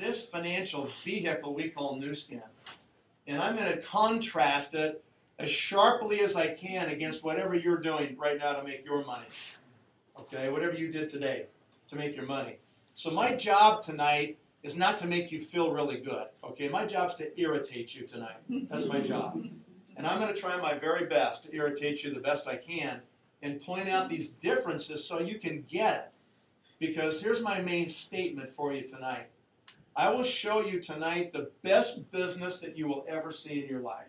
this financial vehicle we call Nu Skin. And I'm going to contrast it as sharply as I can against whatever you're doing right now to make your money. Okay, whatever you did today to make your money. So my job tonight is not to make you feel really good. Okay, my job is to irritate you tonight. That's my job. And I'm going to try my very best to irritate you the best I can and point out these differences so you can get it. Because here's my main statement for you tonight. I will show you tonight the best business that you will ever see in your life.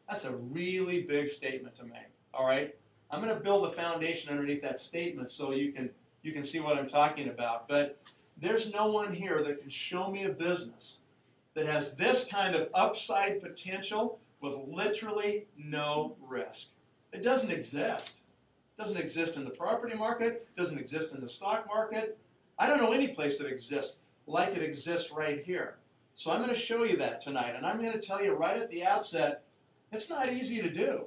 That's a really big statement to make, all right? I'm going to build a foundation underneath that statement so you can see what I'm talking about. But there's no one here that can show me a business that has this kind of upside potential with literally no risk. It doesn't exist. It doesn't exist in the property market. It doesn't exist in the stock market. I don't know any place that exists like it exists right here. So I'm going to show you that tonight. And I'm going to tell you right at the outset, it's not easy to do.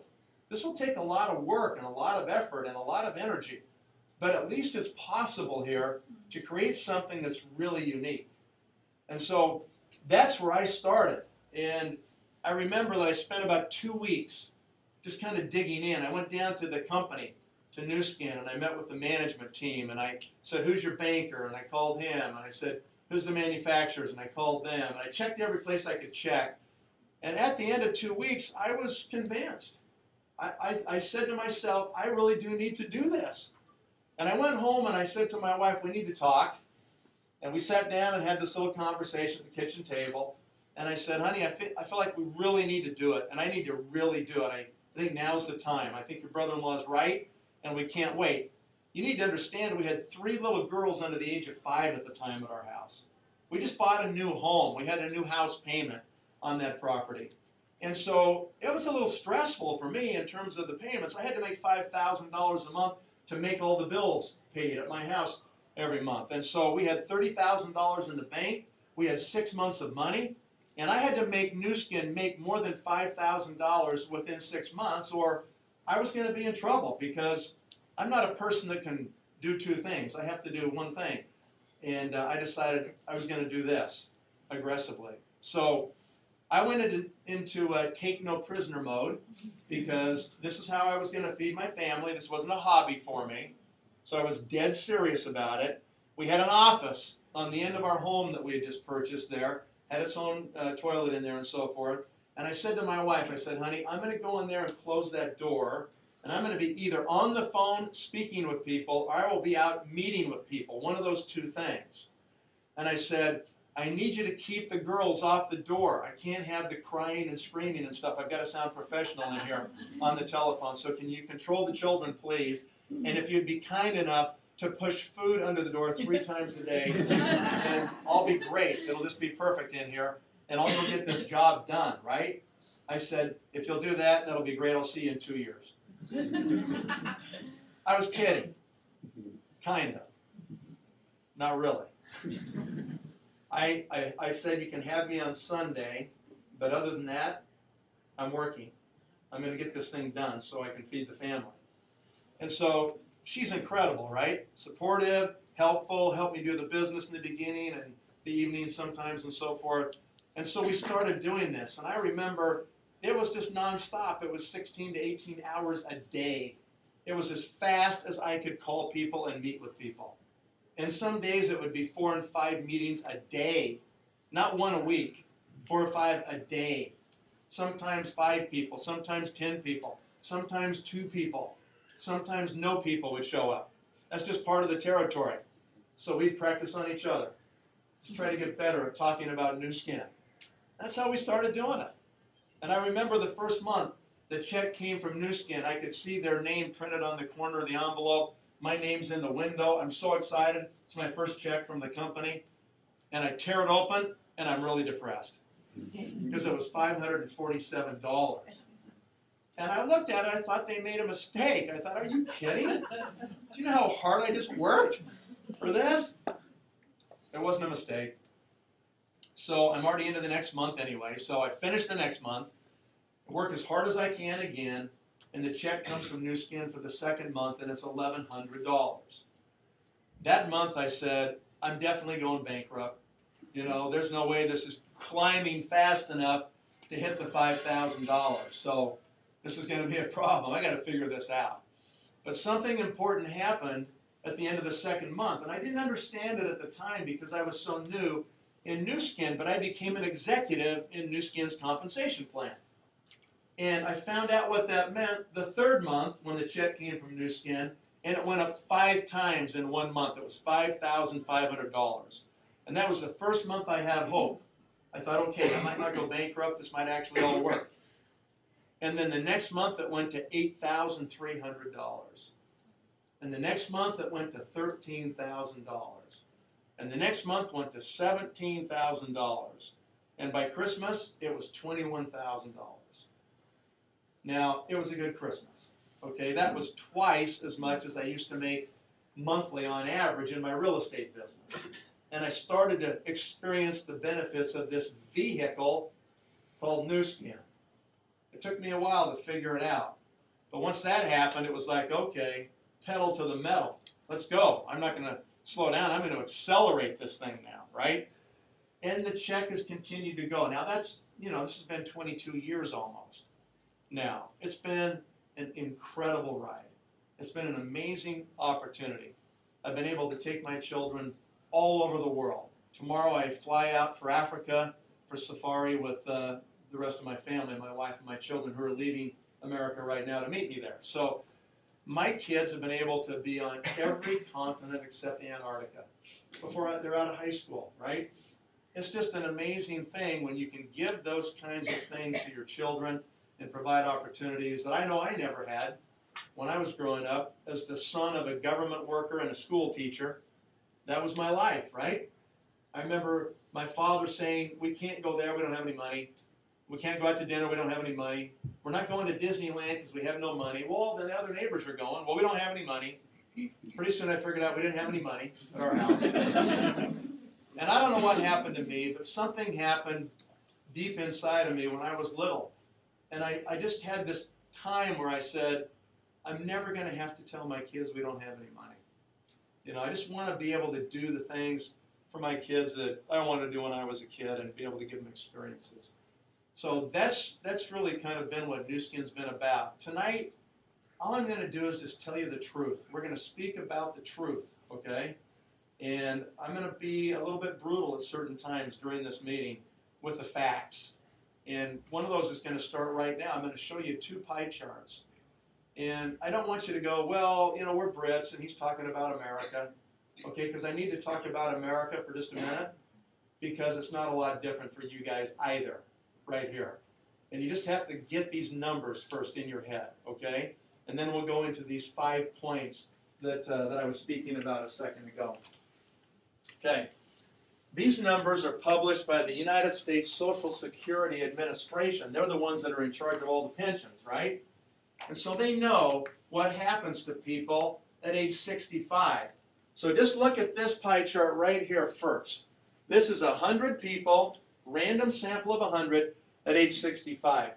This will take a lot of work and a lot of effort and a lot of energy. But at least it's possible here to create something that's really unique. And so that's where I started. And I remember that I spent about 2 weeks just kind of digging in. I went down to the company, to Nu Skin, and I met with the management team. And I said, who's your banker? And I called him. And I said, who's the manufacturers? And I called them. And I checked every place I could check. And at the end of 2 weeks, I was convinced. I said to myself, I really do need to do this. And I went home and I said to my wife, we need to talk. And we sat down and had this little conversation at the kitchen table. And I said, honey, I feel like we really need to do it. And I need to really do it. I think now's the time. I think your brother-in-law is right, and we can't wait. You need to understand we had 3 little girls under the age of 5 at the time at our house. We just bought a new home. We had a new house payment on that property. And so it was a little stressful for me in terms of the payments. I had to make $5,000 a month to make all the bills paid at my house every month. And so we had $30,000 in the bank. We had 6 months of money. And I had to make Nu Skin make more than $5,000 within 6 months, or I was going to be in trouble because I'm not a person that can do 2 things. I have to do one thing. And I decided I was going to do this aggressively. So I went into take no prisoner mode because this is how I was going to feed my family. This wasn't a hobby for me. So I was dead serious about it. We had an office on the end of our home that we had just purchased there. Had its own toilet in there and so forth. And I said to my wife, I said, honey, I'm going to go in there and close that door. And I'm going to be either on the phone speaking with people or I will be out meeting with people. One of those 2 things. And I said, I need you to keep the girls off the door. I can't have the crying and screaming and stuff. I've got to sound professional in here on the telephone. So can you control the children, please? And if you'd be kind enough to push food under the door 3 times a day, and I'll be great. It'll just be perfect in here, and I'll go get this job done, right? I said, if you'll do that, that'll be great. I'll see you in 2 years. I was kidding. Kind of. Not really. I said, you can have me on Sunday, but other than that, I'm working. I'm going to get this thing done so I can feed the family. And so she's incredible, right? Supportive, helpful, helped me do the business in the beginning and the evenings sometimes and so forth. And so we started doing this. And I remember it was just nonstop. It was 16 to 18 hours a day. It was as fast as I could call people and meet with people. And some days it would be 4 and 5 meetings a day. Not 1 a week, 4 or 5 a day. Sometimes 5 people, sometimes 10 people, sometimes 2 people. Sometimes no people would show up. That's just part of the territory. So we'd practice on each other. Just try to get better at talking about Nu Skin. That's how we started doing it. And I remember the first month the check came from Nu Skin. I could see their name printed on the corner of the envelope. My name's in the window. I'm so excited. It's my first check from the company. And I tear it open, and I'm really depressed because it was $547. And I looked at it, I thought they made a mistake. I thought, are you kidding? Do you know how hard I just worked for this? It wasn't a mistake. So I'm already into the next month anyway. So I finish the next month, work as hard as I can again, and the check comes from Nu Skin for the 2nd month, and it's $1,100. That month I said, I'm definitely going bankrupt. You know, there's no way this is climbing fast enough to hit the $5,000. So this is going to be a problem. I got to figure this out. But something important happened at the end of the second month, and I didn't understand it at the time because I was so new in New Skin, but I became an executive in New Skin's compensation plan. And I found out what that meant the third month when the check came from New Skin, and it went up 5 times in 1 month. It was $5,500. And that was the first month I had hope. I thought, okay, I might not go bankrupt. This might actually all work. And then the next month it went to $8,300. And the next month it went to $13,000. And the next month went to $17,000. And by Christmas, it was $21,000. Now, it was a good Christmas. Okay, that was twice as much as I used to make monthly on average in my real estate business. And I started to experience the benefits of this vehicle called New Skin. It took me a while to figure it out. But once that happened, it was like, okay, pedal to the metal. Let's go. I'm not going to slow down. I'm going to accelerate this thing now, right? And the check has continued to go. Now that's, you know, this has been 22 years almost. Now, it's been an incredible ride. It's been an amazing opportunity. I've been able to take my children all over the world. Tomorrow I fly out for Africa for safari with the rest of my family, my wife and my children who are leaving America right now to meet me there. So my kids have been able to be on every continent except Antarctica before they're out of high school, right? It's just an amazing thing when you can give those kinds of things to your children and provide opportunities that I know I never had when I was growing up as the son of a government worker and a school teacher. That was my life, right? I remember my father saying, we can't go there, we don't have any money. We can't go out to dinner, we don't have any money. We're not going to Disneyland because we have no money. Well, then the other neighbors are going. Well, we don't have any money. Pretty soon I figured out we didn't have any money at our house. And I don't know what happened to me, but something happened deep inside of me when I was little. And I just had this time where I said, I'm never going to have to tell my kids we don't have any money. You know, I just want to be able to do the things for my kids that I wanted to do when I was a kid and be able to give them experiences. So that's really kind of been what New Skin's been about. Tonight, all I'm going to do is just tell you the truth. We're going to speak about the truth, okay? And I'm going to be a little bit brutal at certain times during this meeting with the facts. And one of those is going to start right now. I'm going to show you 2 pie charts. And I don't want you to go, well, you know, we're Brits and he's talking about America. Okay, because I need to talk about America for just a minute because it's not a lot different for you guys either, right here. And you just have to get these numbers first in your head, okay? And then we'll go into these 5 points that I was speaking about a second ago. Okay. These numbers are published by the United States Social Security Administration. They're the ones that are in charge of all the pensions, right? And so they know what happens to people at age 65. So just look at this pie chart right here first. This is 100 people, random sample of 100 at age 65.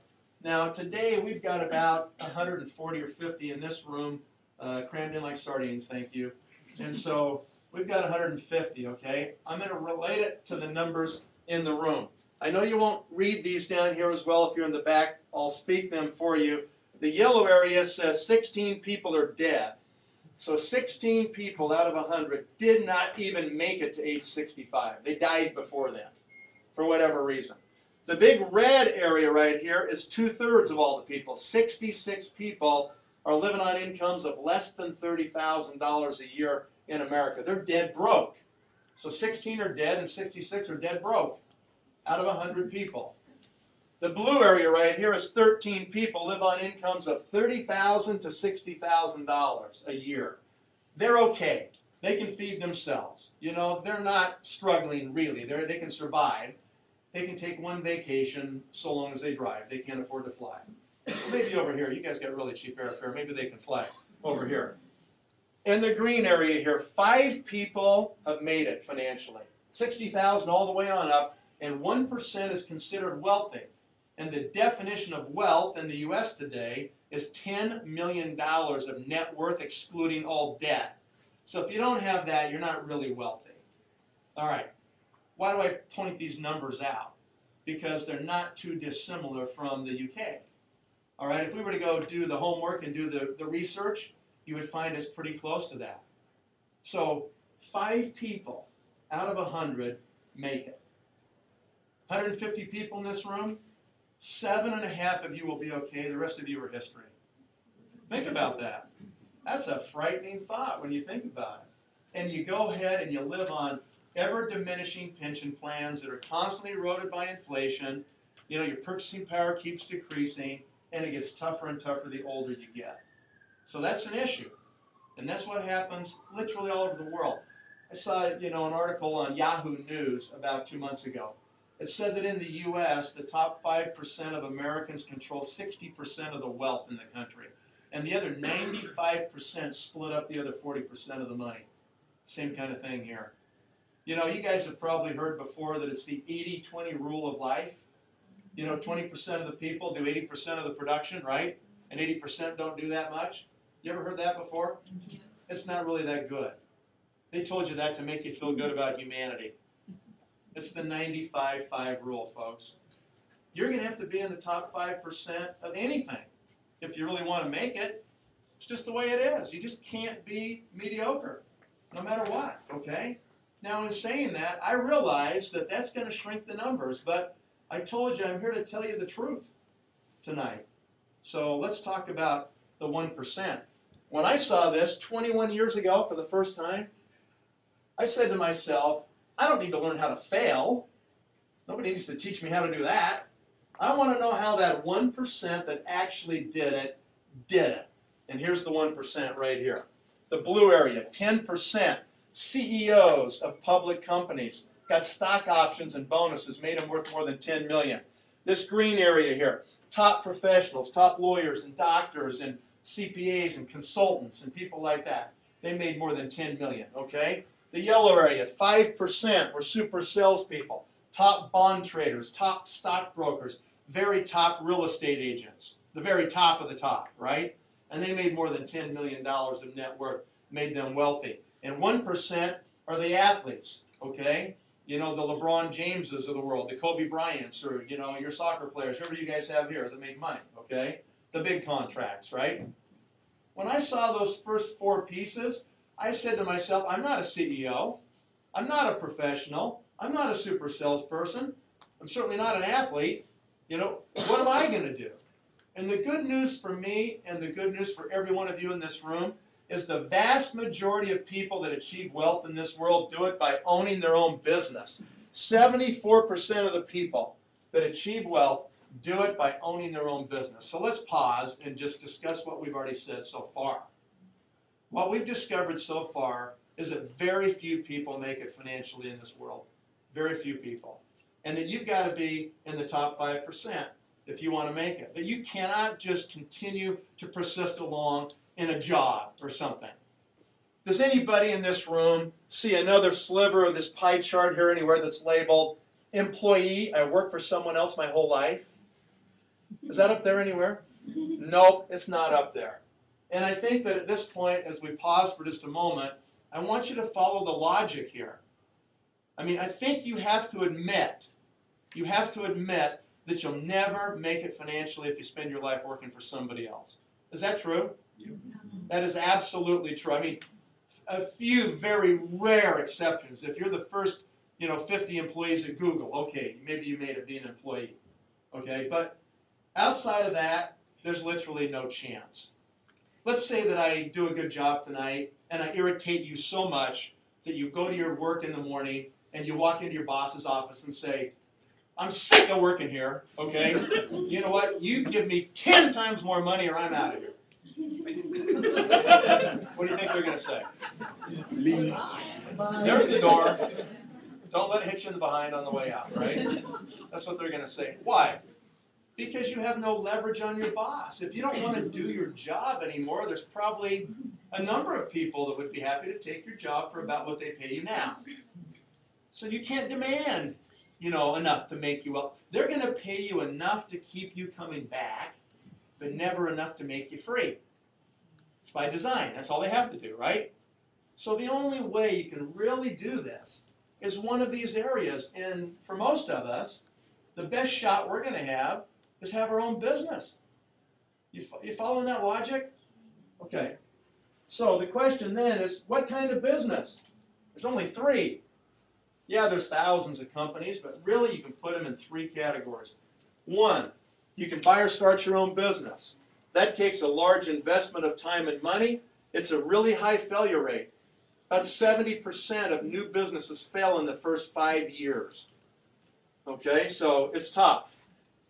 Now today we've got about 140 or 50 in this room, crammed in like sardines, thank you. And so we've got 150, okay? I'm going to relate it to the numbers in the room. I know you won't read these down here as well if you're in the back. I'll speak them for you. The yellow area says 16 people are dead. So 16 people out of 100 did not even make it to age 65. They died before then, for whatever reason. The big red area right here is 2/3 of all the people. 66 people are living on incomes of less than $30,000 a year in America. They're dead broke. So 16 are dead and 66 are dead broke out of 100 people. The blue area right here is 13 people live on incomes of $30,000 to $60,000 a year. They're okay. They can feed themselves. You know, they're not struggling really. They can survive. They can take one vacation so long as they drive. They can't afford to fly. Maybe over here. You guys got really cheap airfare. Maybe they can fly over here. In the green area here, 5 people have made it financially. 60,000 all the way on up, and 1% is considered wealthy. And the definition of wealth in the U.S. today is $10 million of net worth excluding all debt. So if you don't have that, you're not really wealthy. All right. Why do I point these numbers out? Because they're not too dissimilar from the UK. All right, if we were to go do the homework and do the research, you would find it's pretty close to that. So 5 people out of 100 make it. 150 people in this room, 7.5 of you will be okay. The rest of you are history. Think about that. That's a frightening thought when you think about it. And you go ahead and you live on ever-diminishing pension plans that are constantly eroded by inflation. You know, your purchasing power keeps decreasing, and it gets tougher and tougher the older you get. So that's an issue. And that's what happens literally all over the world. I saw, an article on Yahoo News about 2 months ago. It said that in the U.S., the top 5% of Americans control 60% of the wealth in the country. And the other 95% split up the other 40% of the money. Same kind of thing here. You know, you guys have probably heard before that it's the 80-20 rule of life. 20% of the people do 80% of the production, right? And 80% don't do that much. You ever heard that before? It's not really that good. They told you that to make you feel good about humanity. It's the 95-5 rule, folks. You're going to have to be in the top 5% of anything if you really want to make it. It's just the way it is. You just can't be mediocre, no matter what, okay? Now, in saying that, I realize that that's going to shrink the numbers, but I told you I'm here to tell you the truth tonight. So let's talk about the 1%. When I saw this 21 years ago for the first time, I said to myself, I don't need to learn how to fail. Nobody needs to teach me how to do that. I want to know how that 1% that actually did it. And here's the 1% right here. The blue area, 10% CEOs of public companies got stock options and bonuses, made them worth more than $10 million. This green area here, top professionals, top lawyers and doctors and CPAs and consultants and people like that. They made more than $10 million, okay? The yellow area, 5% were super salespeople, top bond traders, top stockbrokers, very top real estate agents, the very top of the top, right? And they made more than $10 million of net worth, made them wealthy. And 1% are the athletes, okay? The LeBron Jameses of the world, the Kobe Bryants, or, your soccer players, whoever you guys have here that make money, okay? The big contracts, right? When I saw those first 4 pieces, I said to myself, I'm not a CEO. I'm not a professional. I'm not a super salesperson. I'm certainly not an athlete. What am I going to do? And the good news for me and the good news for every one of you in this room is the vast majority of people that achieve wealth in this world do it by owning their own business. 74% of the people that achieve wealth do it by owning their own business. So let's pause and just discuss what we've already said so far. What we've discovered so far is that very few people make it financially in this world. Very few people. And that you've got to be in the top 5% if you want to make it. That you cannot just continue to persist along in a job or something. Does anybody in this room see another sliver of this pie chart here anywhere that's labeled employee? I work for someone else my whole life. Is that up there anywhere? Nope, it's not up there. And I think that at this point, as we pause for just a moment, I want you to follow the logic here. I mean, I think you have to admit that you'll never make it financially if you spend your life working for somebody else. Is that true? Yeah. That is absolutely true. I mean, a few very rare exceptions. If you're the first, 50 employees at Google, okay, maybe you made it be an employee. Okay, but outside of that, there's literally no chance. Let's say that I do a good job tonight and I irritate you so much that you go to your work in the morning and you walk into your boss's office and say, I'm sick of working here, okay? You know what? You give me 10 times more money or I'm out of here. What do you think they're going to say? Leave. There's the door. Don't let it hit you in the behind on the way out, right? That's what they're going to say. Why? Because you have no leverage on your boss. If you don't want to do your job anymore, there's probably a number of people that would be happy to take your job for about what they pay you now. So you can't demand, enough to make you up. They're going to pay you enough to keep you coming back, but never enough to make you free. It's by design. That's all they have to do, right? So the only way you can really do this is one of these areas. And for most of us, the best shot we're going to have is have our own business. You following that logic? Okay. So the question then is, what kind of business? There's only three. Yeah, there's thousands of companies, but really you can put them in three categories. One, you can buy or start your own business. That takes a large investment of time and money. It's a really high failure rate. About 70% of new businesses fail in the first 5 years. Okay, so it's tough.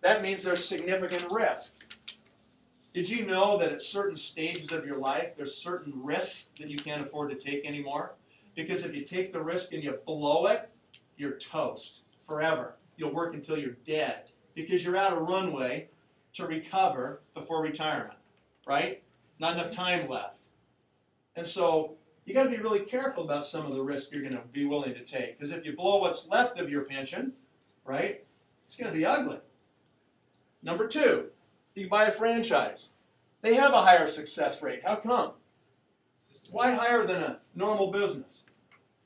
That means there's significant risk. Did you know that at certain stages of your life, there's certain risks that you can't afford to take anymore? Because if you take the risk and you blow it, you're toast forever. You'll work until you're dead because you're out of runway to recover before retirement, right? Not enough time left. And so you got to be really careful about some of the risks you're going to be willing to take. Because if you blow what's left of your pension, right, it's going to be ugly. Number two, you buy a franchise. They have a higher success rate. How come? Why higher than a normal business?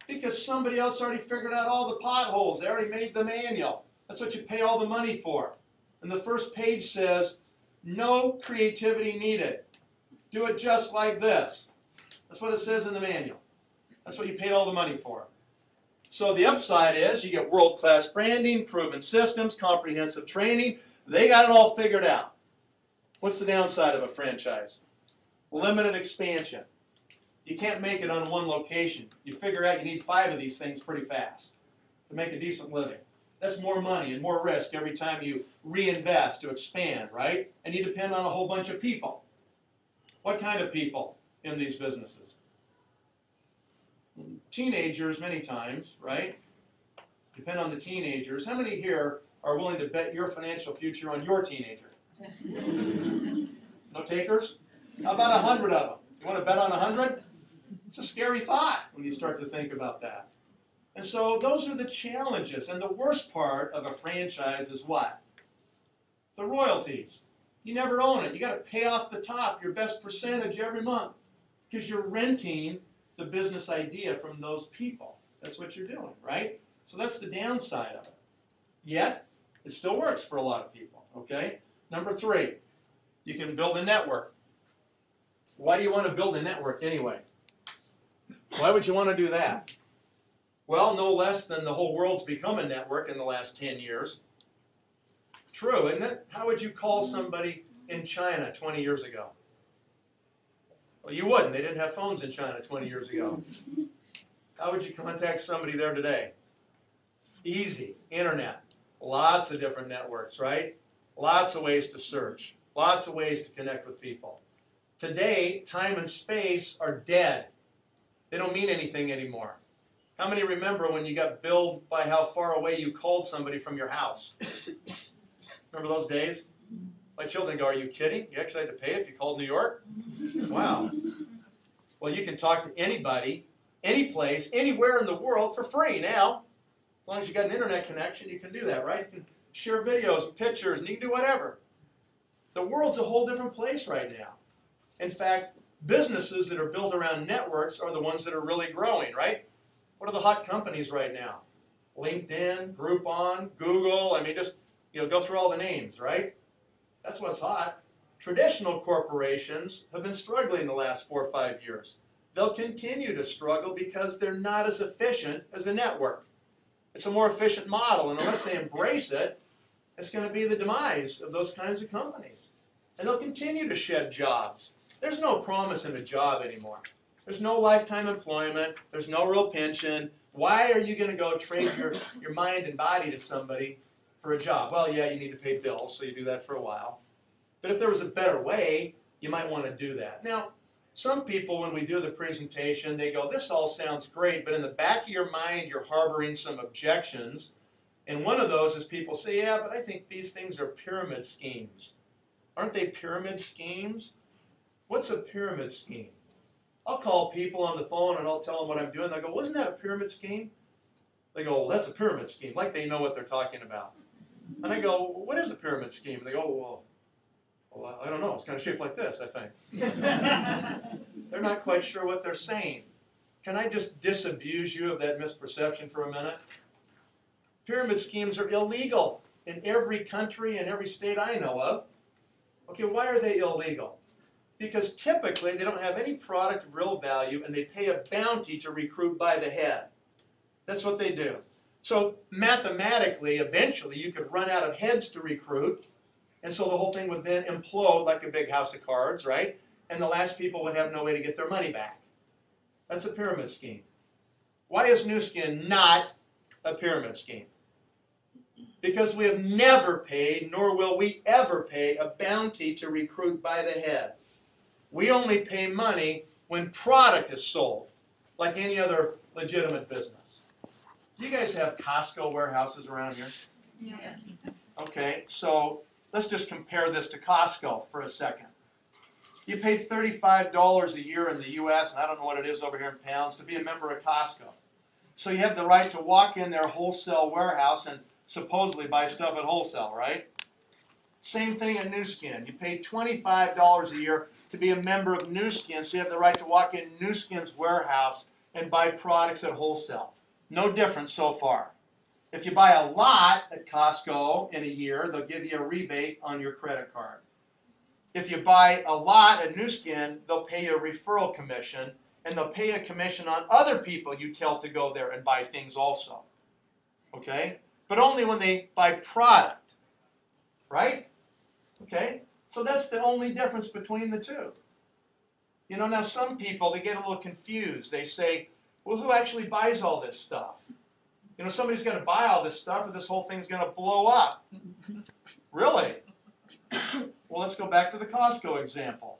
Because somebody else already figured out all the potholes. They already made the manual. That's what you pay all the money for. And the first page says, no creativity needed. Do it just like this. That's what it says in the manual. That's what you paid all the money for. So the upside is you get world-class branding, proven systems, comprehensive training. They got it all figured out. What's the downside of a franchise? Limited expansion. You can't make it on one location. You figure out you need 5 of these things pretty fast to make a decent living. That's more money and more risk every time you reinvest to expand, right? And you depend on a whole bunch of people. What kind of people in these businesses? Teenagers many times, right? Depend on the teenagers. How many here are willing to bet your financial future on your teenager? No takers? How about 100 of them? You want to bet on 100? It's a scary thought when you start to think about that. And so those are the challenges. And the worst part of a franchise is what? The royalties. You never own it. You got to pay off the top, your best percentage every month, because you're renting the business idea from those people. That's what you're doing, right? So that's the downside of it. Yet, it still works for a lot of people, okay? Number 3, you can build a network. Why do you want to build a network anyway? Why would you want to do that? Well, no less than the whole world's become a network in the last 10 years. True, isn't it? How would you call somebody in China 20 years ago? Well, you wouldn't. They didn't have phones in China 20 years ago. How would you contact somebody there today? Easy. Internet. Lots of different networks, right? Lots of ways to search. Lots of ways to connect with people. Today, time and space are dead. They don't mean anything anymore. How many remember when you got billed by how far away you called somebody from your house? Remember those days? My children go, are you kidding? You actually had to pay if you called New York? Wow. Well, you can talk to anybody, any place, anywhere in the world for free now. As long as you got an internet connection, you can do that, right? You can share videos and pictures, and you can do whatever. The world's a whole different place right now. In fact, businesses that are built around networks are the ones that are really growing, right? What are the hot companies right now? LinkedIn, Groupon, Google. I mean, just go through all the names, right? That's what's hot. Traditional corporations have been struggling the last 4 or 5 years. They'll continue to struggle because they're not as efficient as a network. It's a more efficient model, and unless they embrace it, it's going to be the demise of those kinds of companies. And they'll continue to shed jobs. There's no promise in a job anymore. There's no lifetime employment. There's no real pension. Why are you going to go trade your mind and body to somebody for a job? Well, yeah, you need to pay bills, so you do that for a while. But if there was a better way, you might want to do that. Now, some people, when we do the presentation, they go, this all sounds great, but in the back of your mind, you're harboring some objections. And one of those is people say, yeah, but I think these things are pyramid schemes. Aren't they pyramid schemes? What's a pyramid scheme? I'll call people on the phone and I'll tell them what I'm doing. They'll go, wasn't that a pyramid scheme? They go, well, that's a pyramid scheme, like they know what they're talking about. And I go, well, what is a pyramid scheme? And they go, well, I don't know. It's kind of shaped like this, I think. They're not quite sure what they're saying. can I just disabuse you of that misperception for a minute? Pyramid schemes are illegal in every country and every state I know of. Okay, why are they illegal? Because typically they don't have any product of real value and they pay a bounty to recruit by the head. That's what they do. So mathematically, eventually, you could run out of heads to recruit, and so the whole thing would then implode like a big house of cards, right? And the last people would have no way to get their money back. That's a pyramid scheme. Why is Nu Skin not a pyramid scheme? Because we have never paid, nor will we ever pay, a bounty to recruit by the head. We only pay money when product is sold, like any other legitimate business. Do you guys have Costco warehouses around here? Yes. Okay, so let's just compare this to Costco for a second. You pay $35 a year in the U.S., and I don't know what it is over here in pounds, to be a member of Costco. So you have the right to walk in their wholesale warehouse and supposedly buy stuff at wholesale, right? Same thing at Nu Skin. You pay $25 a year to be a member of Nu Skin, so you have the right to walk in Nu Skin's warehouse and buy products at wholesale. No difference so far. If you buy a lot at Costco in a year, they'll give you a rebate on your credit card. If you buy a lot at Nu Skin, they'll pay you a referral commission, and they'll pay a commission on other people you tell to go there and buy things also. Okay? But only when they buy product. Right? Okay? So that's the only difference between the two. You know, now some people, they get a little confused. They say, well, who actually buys all this stuff? You know, somebody's going to buy all this stuff, or this whole thing's going to blow up. Really? Well, let's go back to the Costco example.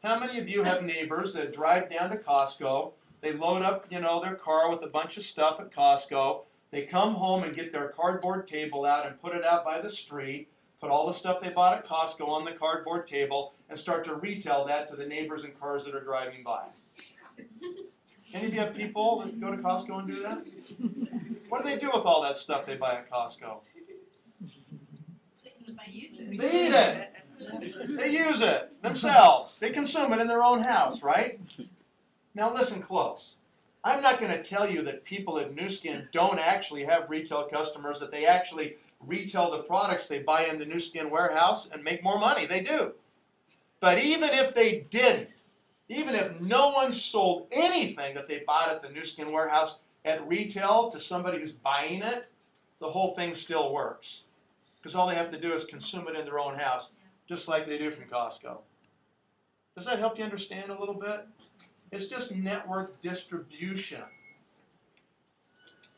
How many of you have neighbors that drive down to Costco, they load up, you know, their car with a bunch of stuff at Costco, they come home and get their cardboard table out and put it out by the street, put all the stuff they bought at Costco on the cardboard table, and start to retail that to the neighbors and cars that are driving by? Any of you have people that go to Costco and do that? What do they do with all that stuff they buy at Costco? They eat it. They use it themselves. They consume it in their own house, right? Now listen close. I'm not going to tell you that people at Nu Skin don't actually have retail customers, that they actually retail the products they buy in the Nu Skin warehouse and make more money. They do. But even if they didn't, even if no one sold anything that they bought at the Nu Skin warehouse at retail to somebody who's buying it, the whole thing still works. Because all they have to do is consume it in their own house, just like they do from Costco. Does that help you understand a little bit? It's just network distribution.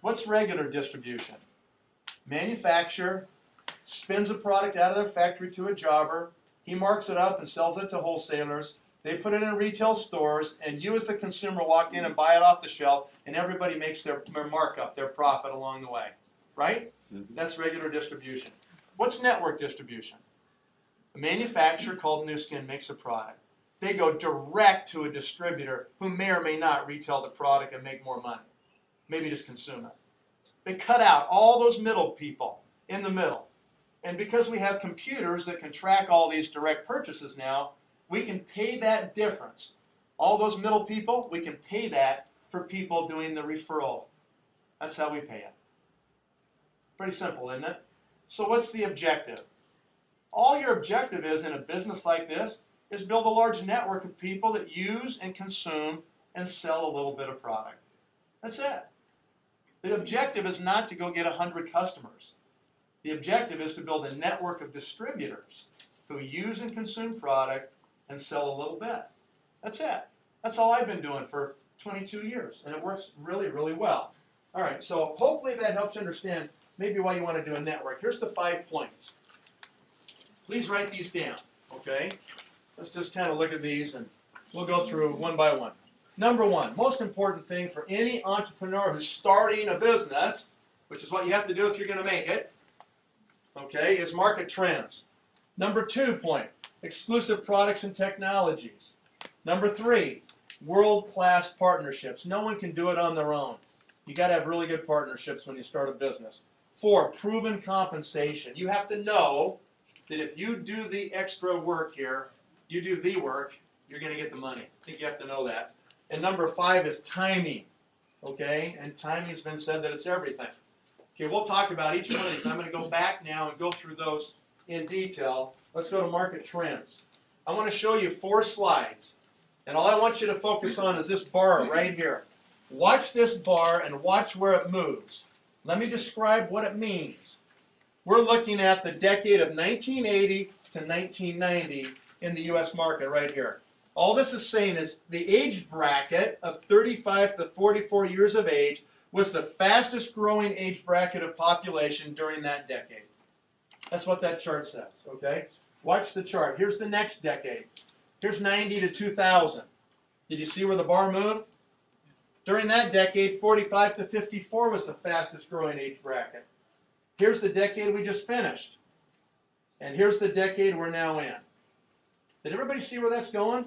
What's regular distribution? Manufacturer spins a product out of their factory to a jobber. He marks it up and sells it to wholesalers. They put it in retail stores, and you as the consumer walk in and buy it off the shelf, and everybody makes their markup, their profit along the way. Right? That's regular distribution. What's network distribution? A manufacturer called Nu Skin makes a product. They go direct to a distributor who may or may not retail the product and make more money. Maybe just consume it. They cut out all those middle people in the middle. And because we have computers that can track all these direct purchases now, we can pay that difference. All those middle people, we can pay that for people doing the referral. That's how we pay it. Pretty simple, isn't it? So what's the objective? All your objective is in a business like this is build a large network of people that use and consume and sell a little bit of product. That's it. The objective is not to go get 100 customers. The objective is to build a network of distributors who use and consume product and sell a little bit. That's it. That's all I've been doing for 22 years, and it works really, really well. All right, so hopefully that helps you understand maybe why you want to do a network. Here's the 5 points. Please write these down, okay? Let's just kind of look at these, and we'll go through one by one. Number 1, most important thing for any entrepreneur who's starting a business, which is what you have to do if you're going to make it, okay, is market trends. Number 2 point, exclusive products and technologies. Number 3, world-class partnerships. No one can do it on their own. You got to have really good partnerships when you start a business. 4, proven compensation. You have to know that if you do the extra work here, you do the work, you're going to get the money. I think you have to know that. And number 5 is timing. Okay? And timing has been said that it's everything. Okay, we'll talk about each one of these. I'm going to go back now and go through those in detail. Let's go to market trends. I want to show you 4 slides. And all I want you to focus on is this bar right here. Watch this bar and watch where it moves. Let me describe what it means. We're looking at the decade of 1980 to 1990 in the U.S. market right here. All this is saying is the age bracket of 35 to 44 years of age was the fastest growing age bracket of population during that decade. That's what that chart says, okay? Watch the chart. Here's the next decade. Here's 90 to 2000. Did you see where the bar moved? During that decade, 45 to 54 was the fastest growing age bracket. Here's the decade we just finished. And here's the decade we're now in. Did everybody see where that's going?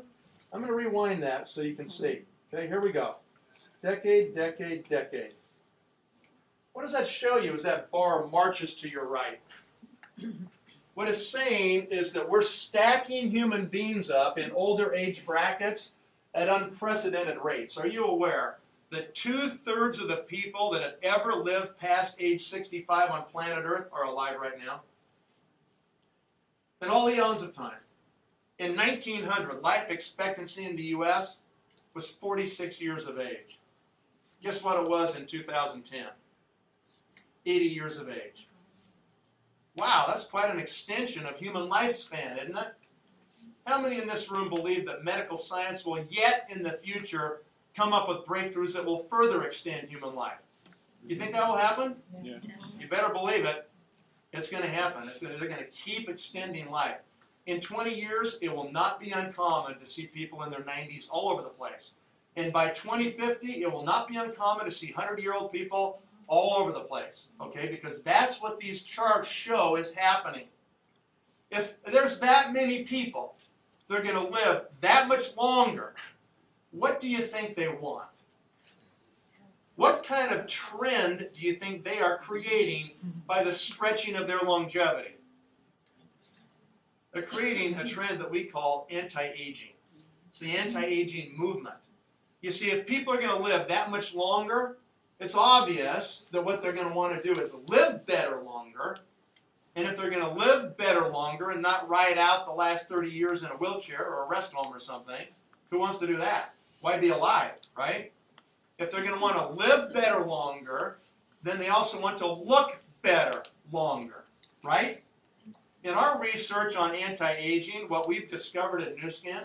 I'm going to rewind that so you can see. Okay, here we go. Decade, decade, decade. What does that show you as that bar marches to your right? What it's saying is that we're stacking human beings up in older age brackets at unprecedented rates. Are you aware that 2/3 of the people that have ever lived past age 65 on planet Earth are alive right now? In all eons of time. In 1900, life expectancy in the U.S. was 46 years of age. Guess what it was in 2010? 80 years of age. Wow, that's quite an extension of human lifespan, isn't it? How many in this room believe that medical science will yet in the future come up with breakthroughs that will further extend human life? You think that will happen? Yes. You better believe it. It's going to happen. They're going to keep extending life. In 20 years, it will not be uncommon to see people in their 90s all over the place. And by 2050, it will not be uncommon to see 100-year-old people all over the place. Okay? Because that's what these charts show is happening. If there's that many people, they're going to live that much longer. What do you think they want? What kind of trend do you think they are creating by the stretching of their longevity? They're creating a trend that we call anti-aging. It's the anti-aging movement. You see, if people are going to live that much longer, it's obvious that what they're going to want to do is live better longer. And if they're going to live better longer and not ride out the last 30 years in a wheelchair or a rest home or something, who wants to do that? Why be alive, right? If they're going to want to live better longer, then they also want to look better longer, right? In our research on anti-aging, what we've discovered at New Skin,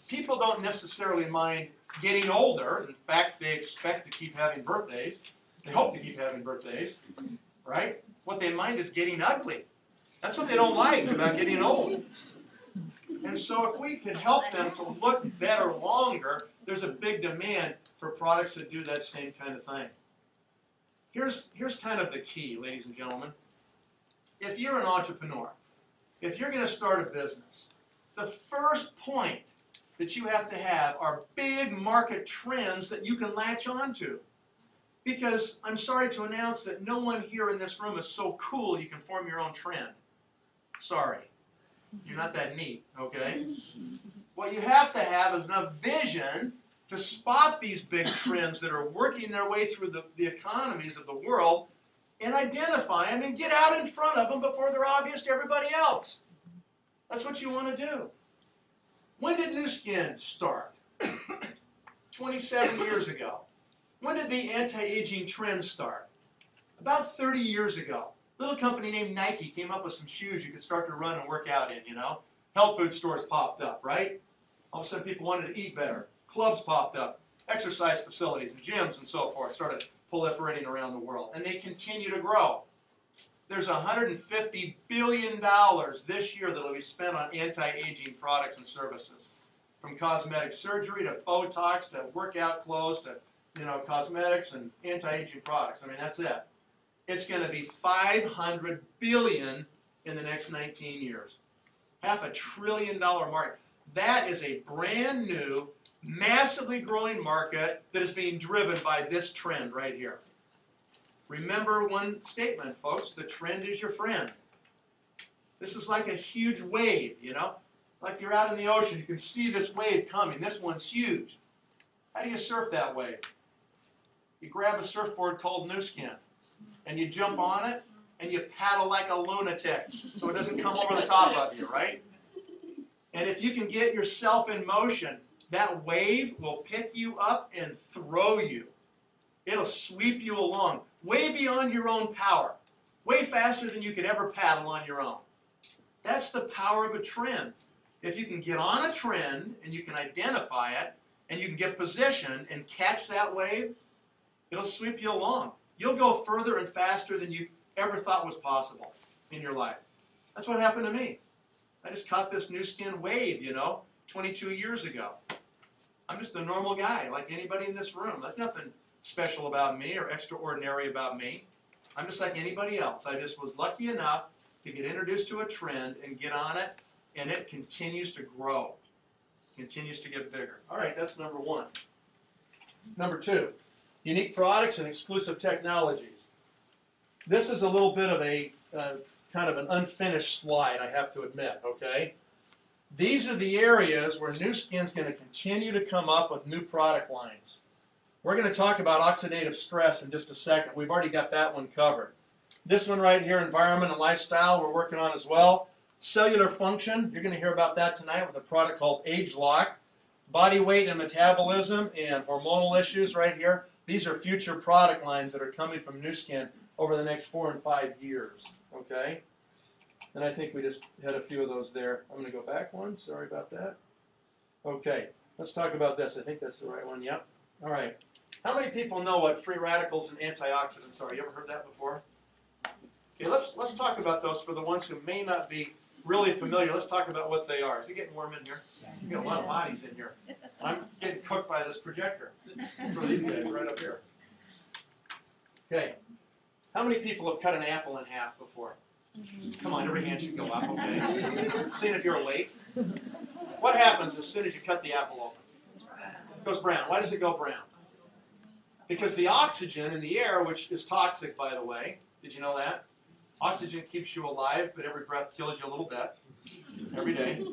people don't necessarily mind getting older. In fact, they expect to keep having birthdays. They hope to keep having birthdays, right? What they mind is getting ugly. That's what they don't like about getting old. And so if we can help them to look better longer, there's a big demand for products that do that same kind of thing. Here's kind of the key, ladies and gentlemen. If you're an entrepreneur, if you're going to start a business, the first point that you have to have are big market trends that you can latch onto. Because I'm sorry to announce that no one here in this room is so cool you can form your own trend. Sorry. You're not that neat, okay? What you have to have is enough vision to spot these big trends that are working their way through the economies of the world and identify them and get out in front of them before they're obvious to everybody else. That's what you want to do. When did New Skin start? 27 years ago. When did the anti-aging trend start? About 30 years ago. A little company named Nike came up with some shoes you could start to run and work out in, you know. Health food stores popped up, right? All of a sudden people wanted to eat better. Clubs popped up. Exercise facilities and gyms and so forth started proliferating around the world. And they continue to grow. There's $150 billion this year that will be spent on anti-aging products and services. From cosmetic surgery to Botox to workout clothes to, you know, cosmetics and anti-aging products. I mean, that's it. It's going to be $500 billion in the next 19 years. $500 billion market. That is a brand new, massively growing market that is being driven by this trend right here. Remember one statement, folks. The trend is your friend. This is like a huge wave, you know? Like you're out in the ocean. You can see this wave coming. This one's huge. How do you surf that wave? You grab a surfboard called new skin, and you jump on it, and you paddle like a lunatic so it doesn't come over the top of you, right? And if you can get yourself in motion, that wave will pick you up and throw you. It'll sweep you along, way beyond your own power, way faster than you could ever paddle on your own. That's the power of a trend. If you can get on a trend, and you can identify it, and you can get position and catch that wave, it'll sweep you along. You'll go further and faster than you ever thought was possible in your life. That's what happened to me. I just caught this new skin wave, 22 years ago. I'm just a normal guy, like anybody in this room. There's nothing special about me or extraordinary about me. I'm just like anybody else. I just was lucky enough to get introduced to a trend and get on it, and it continues to grow, continues to get bigger. All right, that's number one. Number two, unique products and exclusive technologies. This is a little bit of a kind of an unfinished slide, I have to admit, okay? These are the areas where Nu Skin's going to continue to come up with new product lines. We're going to talk about oxidative stress in just a second. We've already got that one covered. This one right here, environment and lifestyle, we're working on as well. Cellular function, you're going to hear about that tonight with a product called Age Lock. Body weight and metabolism and hormonal issues right here. These are future product lines that are coming from Nu Skin over the next 4 and 5 years. Okay? And I think we just had a few of those there. I'm going to go back one. Sorry about that. Okay. Let's talk about this. I think that's the right one. Yep. All right. How many people know what free radicals and antioxidants are? You ever heard that before? Okay, let's talk about those for the ones who may not be really familiar. Let's talk about what they are. Is it getting warm in here? You got a lot of bodies in here. I'm getting cooked by this projector. For these guys right up here. Okay. How many people have cut an apple in half before? Come on, every hand should go up, okay? Seeing if you're awake. What happens as soon as you cut the apple open? It goes brown. Why does it go brown? Because the oxygen in the air, which is toxic, by the way, did you know that? Oxygen keeps you alive, but every breath kills you a little bit. Every day.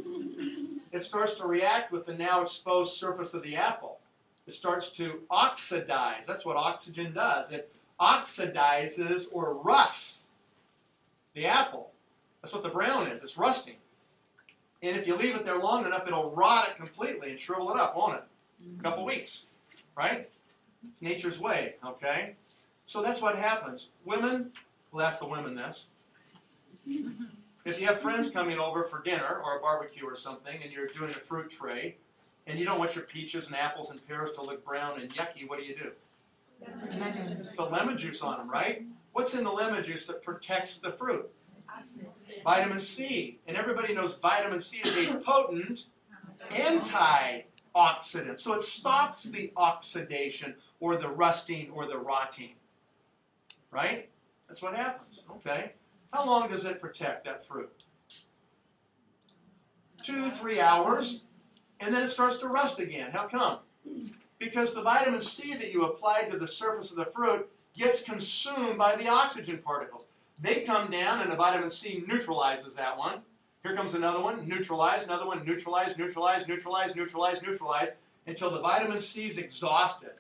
It starts to react with the now exposed surface of the apple. It starts to oxidize. That's what oxygen does. It oxidizes or rusts the apple. That's what the brown is. It's rusting. And if you leave it there long enough, it'll rot it completely and shrivel it up, won't it? A couple weeks, right? It's nature's way, okay? So that's what happens. Women, we'll ask the women this. If you have friends coming over for dinner or a barbecue or something and you're doing a fruit tray and you don't want your peaches and apples and pears to look brown and yucky, what do? The lemon juice on them, right? What's in the lemon juice that protects the fruit? Vitamin C. And everybody knows vitamin C is a potent antioxidant. So it stops the oxidation or the rusting or the rotting. Right? That's what happens. Okay. How long does it protect that fruit? 2-3 hours. And then it starts to rust again. How come? Because the vitamin C that you applied to the surface of the fruit gets consumed by the oxygen particles. They come down and the vitamin C neutralizes that one. Here comes another one, neutralize, another one, neutralize, neutralize, neutralize, neutralize, neutralize, until the vitamin C is exhausted.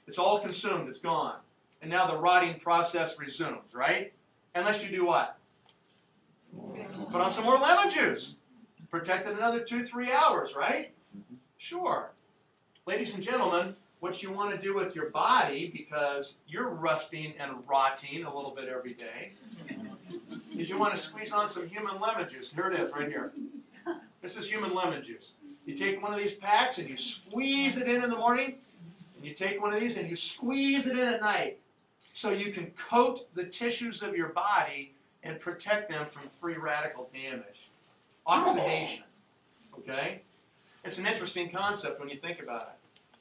It's all consumed, it's gone. And now the rotting process resumes, right? Unless you do what? Put on some more lemon juice. Protect it another 2-3 hours, right? Sure. Ladies and gentlemen, what you want to do with your body, because you're rusting and rotting a little bit every day, is you want to squeeze on some human lemon juice. Here it is, right here. This is human lemon juice. You take one of these packs and you squeeze it in the morning, and you take one of these and you squeeze it in at night, so you can coat the tissues of your body and protect them from free radical damage. Oxidation. Okay? It's an interesting concept when you think about it.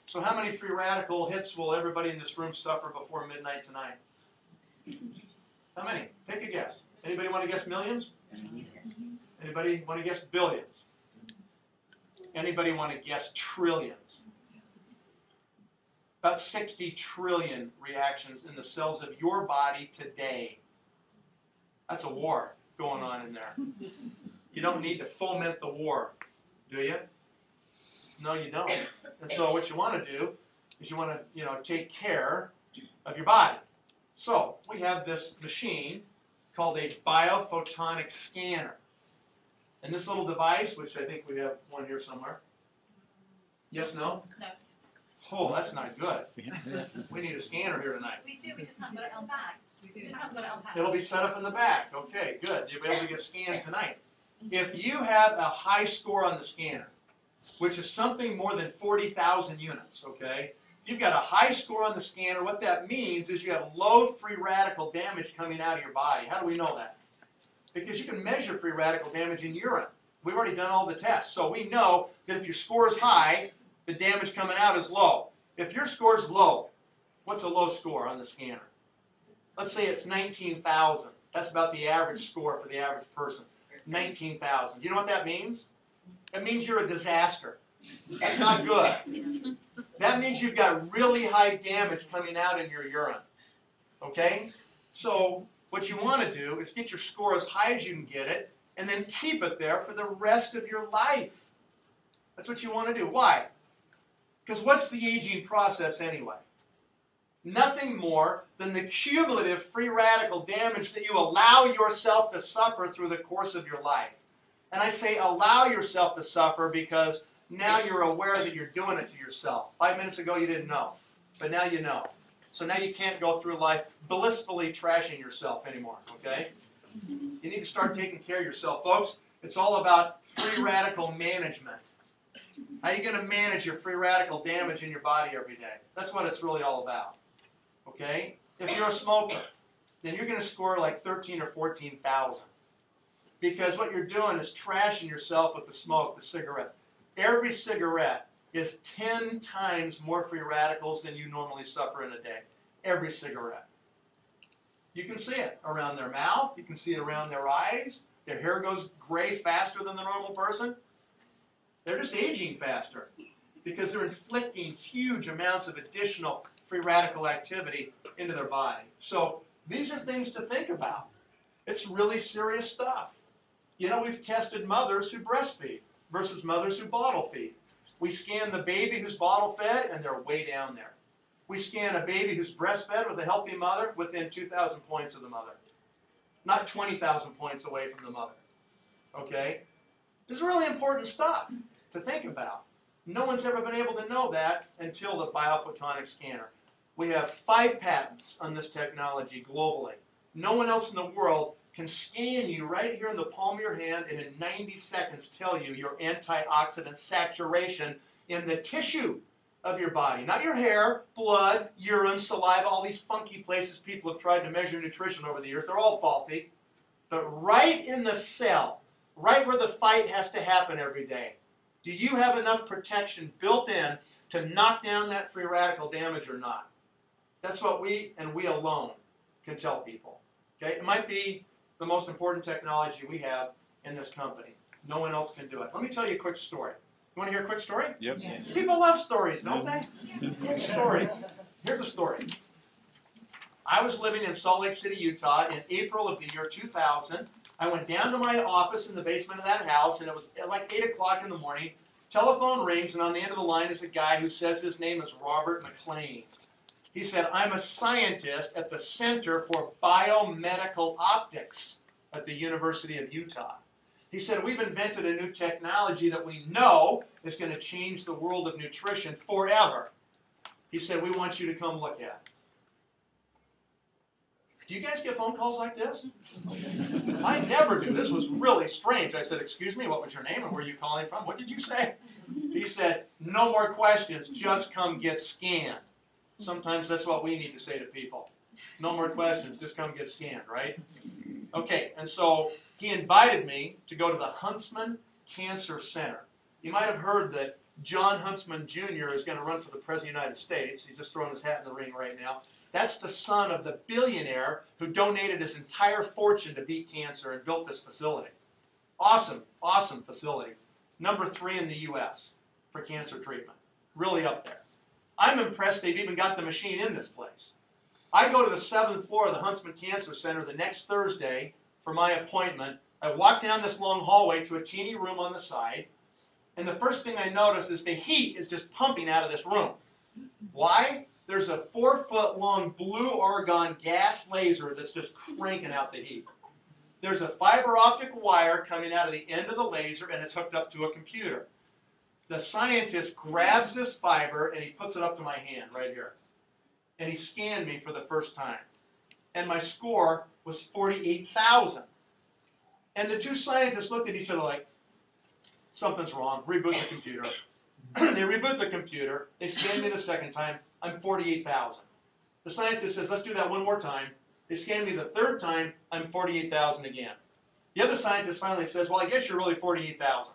So how many free radical hits will everybody in this room suffer before midnight tonight? How many? Take a guess. Anybody want to guess millions? Anybody want to guess billions? Anybody want to guess trillions? About 60 trillion reactions in the cells of your body today. That's a war going on in there. You don't need to foment the war, do you? No, you don't. And so what you want to do is you want to, take care of your body. So we have this machine called a biophotonic scanner. And this little device, which I think we have one here somewhere. Yes, no? No. Oh, that's not good. We need a scanner here tonight. We do, we just haven't got it unpacked. We just haven't got it unpacked. It'll be set up in the back. Okay, good. You'll be able to get scanned tonight. If you have a high score on the scanner, which is something more than 40,000 units, okay? If you've got a high score on the scanner, what that means is you have low free radical damage coming out of your body. How do we know that? Because you can measure free radical damage in urine. We've already done all the tests. So we know that if your score is high, the damage coming out is low. If your score is low, what's a low score on the scanner? Let's say it's 19,000. That's about the average score for the average person. 19,000. You know what that means? That means you're a disaster. That's not good. That means you've got really high damage coming out in your urine. Okay? So what you want to do is get your score as high as you can get it, and then keep it there for the rest of your life. That's what you want to do. Why? Because what's the aging process anyway? Nothing more than the cumulative free radical damage that you allow yourself to suffer through the course of your life. And I say allow yourself to suffer because now you're aware that you're doing it to yourself. 5 minutes ago you didn't know, but now you know. So now you can't go through life blissfully trashing yourself anymore, okay? You need to start taking care of yourself, folks. It's all about free radical management. How are you going to manage your free radical damage in your body every day? That's what it's really all about. Okay? If you're a smoker, then you're going to score like 13 or 14,000. Because what you're doing is trashing yourself with the smoke, the cigarettes. Every cigarette is 10 times more free radicals than you normally suffer in a day. Every cigarette. You can see it around their mouth. You can see it around their eyes. Their hair goes gray faster than the normal person. They're just aging faster because they're inflicting huge amounts of additional free radical activity into their body. So these are things to think about. It's really serious stuff. You know, we've tested mothers who breastfeed versus mothers who bottle feed. We scan the baby who's bottle fed, and they're way down there. We scan a baby who's breastfed with a healthy mother within 2,000 points of the mother. Not 20,000 points away from the mother. Okay? This is really important stuff to think about. No one's ever been able to know that until the biophotonic scanner. We have 5 patents on this technology globally. No one else in the world can scan you right here in the palm of your hand and in 90 seconds tell you your antioxidant saturation in the tissue of your body. Not your hair, blood, urine, saliva, all these funky places people have tried to measure nutrition over the years. They're all faulty. But right in the cell, right where the fight has to happen every day, do you have enough protection built in to knock down that free radical damage or not? That's what we, and we alone, can tell people. Okay? It might be the most important technology we have in this company. No one else can do it. Let me tell you a quick story. You want to hear a quick story? Yep. Yes. People love stories, don't they? Quick story. Here's a story. I was living in Salt Lake City, Utah in April of the year 2000. I went down to my office in the basement of that house, and it was like 8 o'clock in the morning. Telephone rings, and on the end of the line is a guy who says his name is Robert McLean. He said, I'm a scientist at the Center for Biomedical Optics at the University of Utah. He said, we've invented a new technology that we know is going to change the world of nutrition forever. He said, we want you to come look at it. Do you guys get phone calls like this? I never do. This was really strange. I said, excuse me, what was your name and where are you calling from? What did you say? He said, no more questions, just come get scanned. Sometimes that's what we need to say to people. No more questions, just come get scanned, right? Okay, and so he invited me to go to the Huntsman Cancer Center. You might have heard that John Huntsman Jr. is going to run for the President of the United States. He's just throwing his hat in the ring right now. That's the son of the billionaire who donated his entire fortune to beat cancer and built this facility. Awesome, awesome facility. Number 3 in the U.S. for cancer treatment. Really up there. I'm impressed they've even got the machine in this place. I go to the 7th floor of the Huntsman Cancer Center the next Thursday for my appointment. I walk down this long hallway to a teeny room on the side, and the first thing I notice is the heat is just pumping out of this room. Why? There's a 4-foot-long blue argon gas laser that's just cranking out the heat. There's a fiber optic wire coming out of the end of the laser, and it's hooked up to a computer. The scientist grabs this fiber, and he puts it up to my hand right here. And he scanned me for the first time. And my score was 48,000. And the two scientists looked at each other like, something's wrong. Reboot the computer. They reboot the computer. They scan me the second time. I'm 48,000. The scientist says, let's do that one more time. They scan me the third time. I'm 48,000 again. The other scientist finally says, well, I guess you're really 48,000.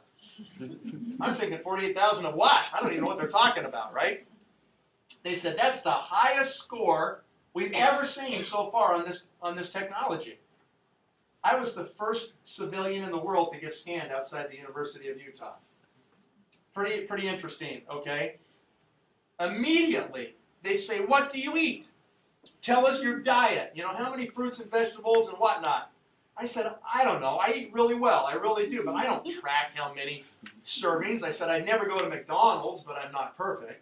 I'm thinking 48,000 of what? I don't even know what they're talking about, right? They said, that's the highest score we've ever seen so far on this technology. I was the first civilian in the world to get scanned outside the University of Utah. Pretty interesting, okay? Immediately, they say, what do you eat? Tell us your diet. You know, how many fruits and vegetables and whatnot? I said, I don't know. I eat really well. I really do. But I don't track how many servings. I said, I never go to McDonald's, but I'm not perfect.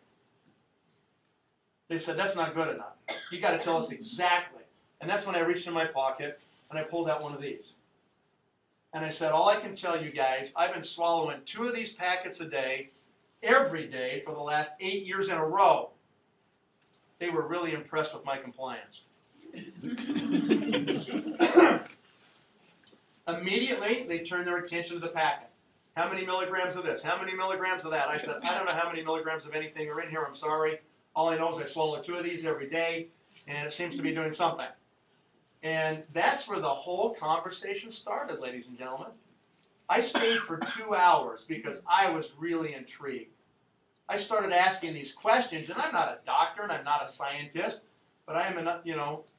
They said, that's not good enough. You got to tell us exactly. And that's when I reached in my pocket and I pulled out one of these. And I said, all I can tell you guys, I've been swallowing 2 of these packets a day, every day, for the last 8 years in a row. They were really impressed with my compliance. Immediately, they turned their attention to the packet. How many milligrams of this? How many milligrams of that? I said, I don't know how many milligrams of anything are in here. I'm sorry. All I know is I swallow 2 of these every day, and it seems to be doing something. And that's where the whole conversation started, ladies and gentlemen. I stayed for 2 hours because I was really intrigued. I started asking these questions, and I'm not a doctor and I'm not a scientist, but I am enough,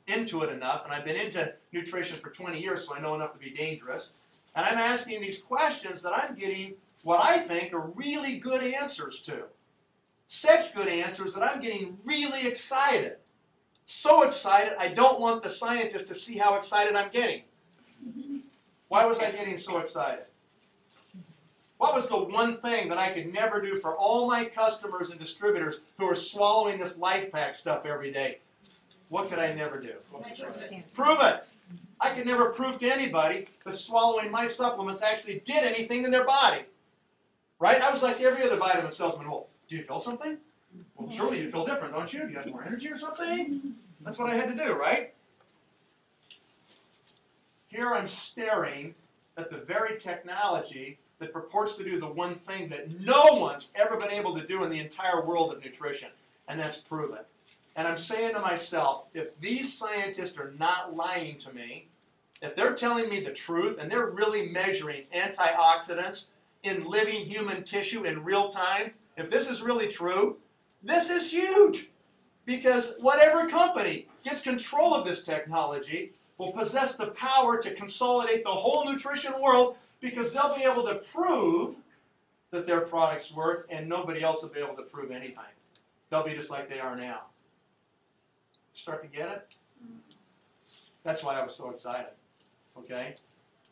into it enough, and I've been into nutrition for 20 years, so I know enough to be dangerous. And I'm asking these questions that I'm getting what I think are really good answers to. Such good answers that I'm getting really excited. So excited, I don't want the scientist to see how excited I'm getting. Why was I getting so excited? What was the one thing that I could never do for all my customers and distributors who are swallowing this Life Pack stuff every day? What could I never do? Prove it. I could never prove to anybody that swallowing my supplements actually did anything in their body. Right? I was like every other vitamin salesman. Well, do you feel something? Well, surely you feel different, don't you? Do you have more energy or something? That's what I had to do, right? Here I'm staring at the very technology that purports to do the one thing that no one's ever been able to do in the entire world of nutrition, and that's prove it. And I'm saying to myself, if these scientists are not lying to me, if they're telling me the truth and they're really measuring antioxidants in living human tissue in real time, if this is really true, this is huge. Because whatever company gets control of this technology will possess the power to consolidate the whole nutrition world, because they'll be able to prove that their products work and nobody else will be able to prove anything. They'll be just like they are now. Start to get it? That's why I was so excited. Okay?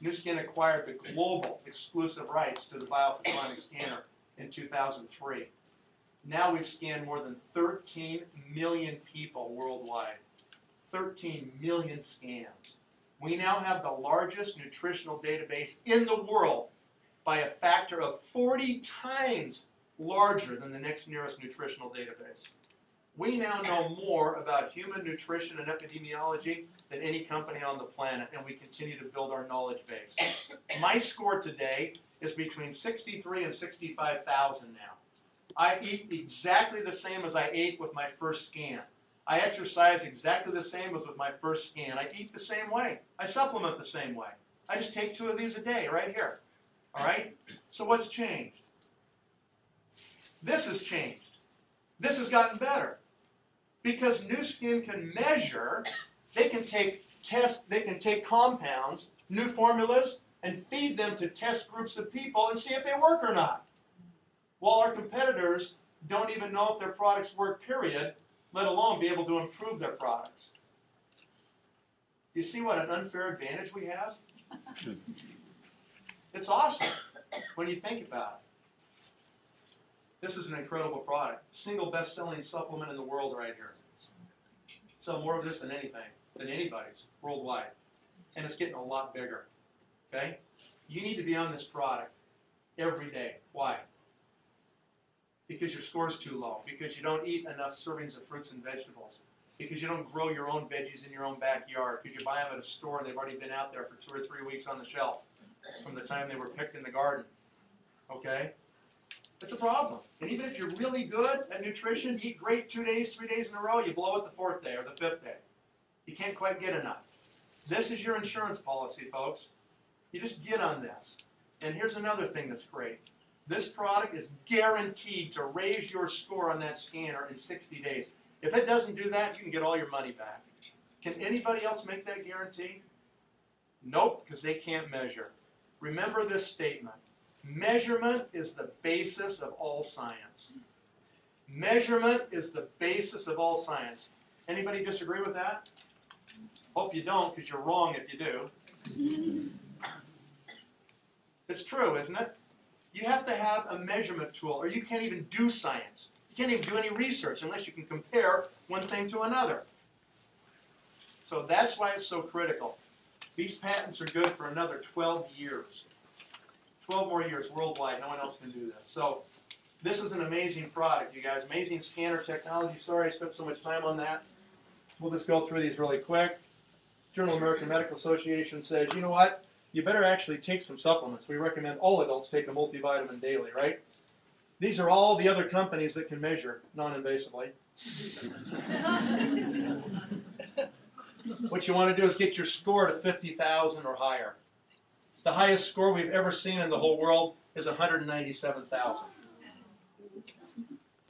Nu Skin acquired the global exclusive rights to the biophotonic scanner in 2003. Now we've scanned more than 13 million people worldwide. 13 million scans. We now have the largest nutritional database in the world by a factor of 40 times larger than the next nearest nutritional database. We now know more about human nutrition and epidemiology than any company on the planet, and we continue to build our knowledge base. My score today is between 63 and 65,000 now. I eat exactly the same as I ate with my first scan. I exercise exactly the same as with my first scan. I eat the same way. I supplement the same way. I just take 2 of these a day right here. All right? So what's changed? This has changed. This has gotten better. Because Nu Skin can measure, they can take compounds, new formulas, and feed them to test groups of people and see if they work or not. While our competitors don't even know if their products work, period, let alone be able to improve their products. Do you see what an unfair advantage we have? It's awesome when you think about it. This is an incredible product. Single best-selling supplement in the world right here. Sell more of this than anything, than anybody's worldwide. And it's getting a lot bigger. Okay? You need to be on this product every day. Why? Because your score's too low. Because you don't eat enough servings of fruits and vegetables. Because you don't grow your own veggies in your own backyard. Because you buy them at a store and they've already been out there for 2 or 3 weeks on the shelf from the time they were picked in the garden. Okay? It's a problem. And even if you're really good at nutrition, you eat great 2 days, 3 days in a row, you blow it the 4th day or the 5th day. You can't quite get enough. This is your insurance policy, folks. You just get on this. And here's another thing that's great. This product is guaranteed to raise your score on that scanner in 60 days. If it doesn't do that, you can get all your money back. Can anybody else make that guarantee? Nope, because they can't measure. Remember this statement. Measurement is the basis of all science. Measurement is the basis of all science. Anybody disagree with that? Hope you don't, because you're wrong if you do. It's true, isn't it? You have to have a measurement tool, or you can't even do science. You can't even do any research unless you can compare one thing to another. So that's why it's so critical. These patents are good for another 12 years. 12 more years worldwide. No one else can do this. So this is an amazing product, you guys. Amazing scanner technology. Sorry I spent so much time on that. We'll just go through these really quick. Journal of American Medical Association says, you know what? You better actually take some supplements. We recommend all adults take a multivitamin daily, right? These are all the other companies that can measure non-invasively. What you want to do is get your score to 50,000 or higher. The highest score we've ever seen in the whole world is 197,000.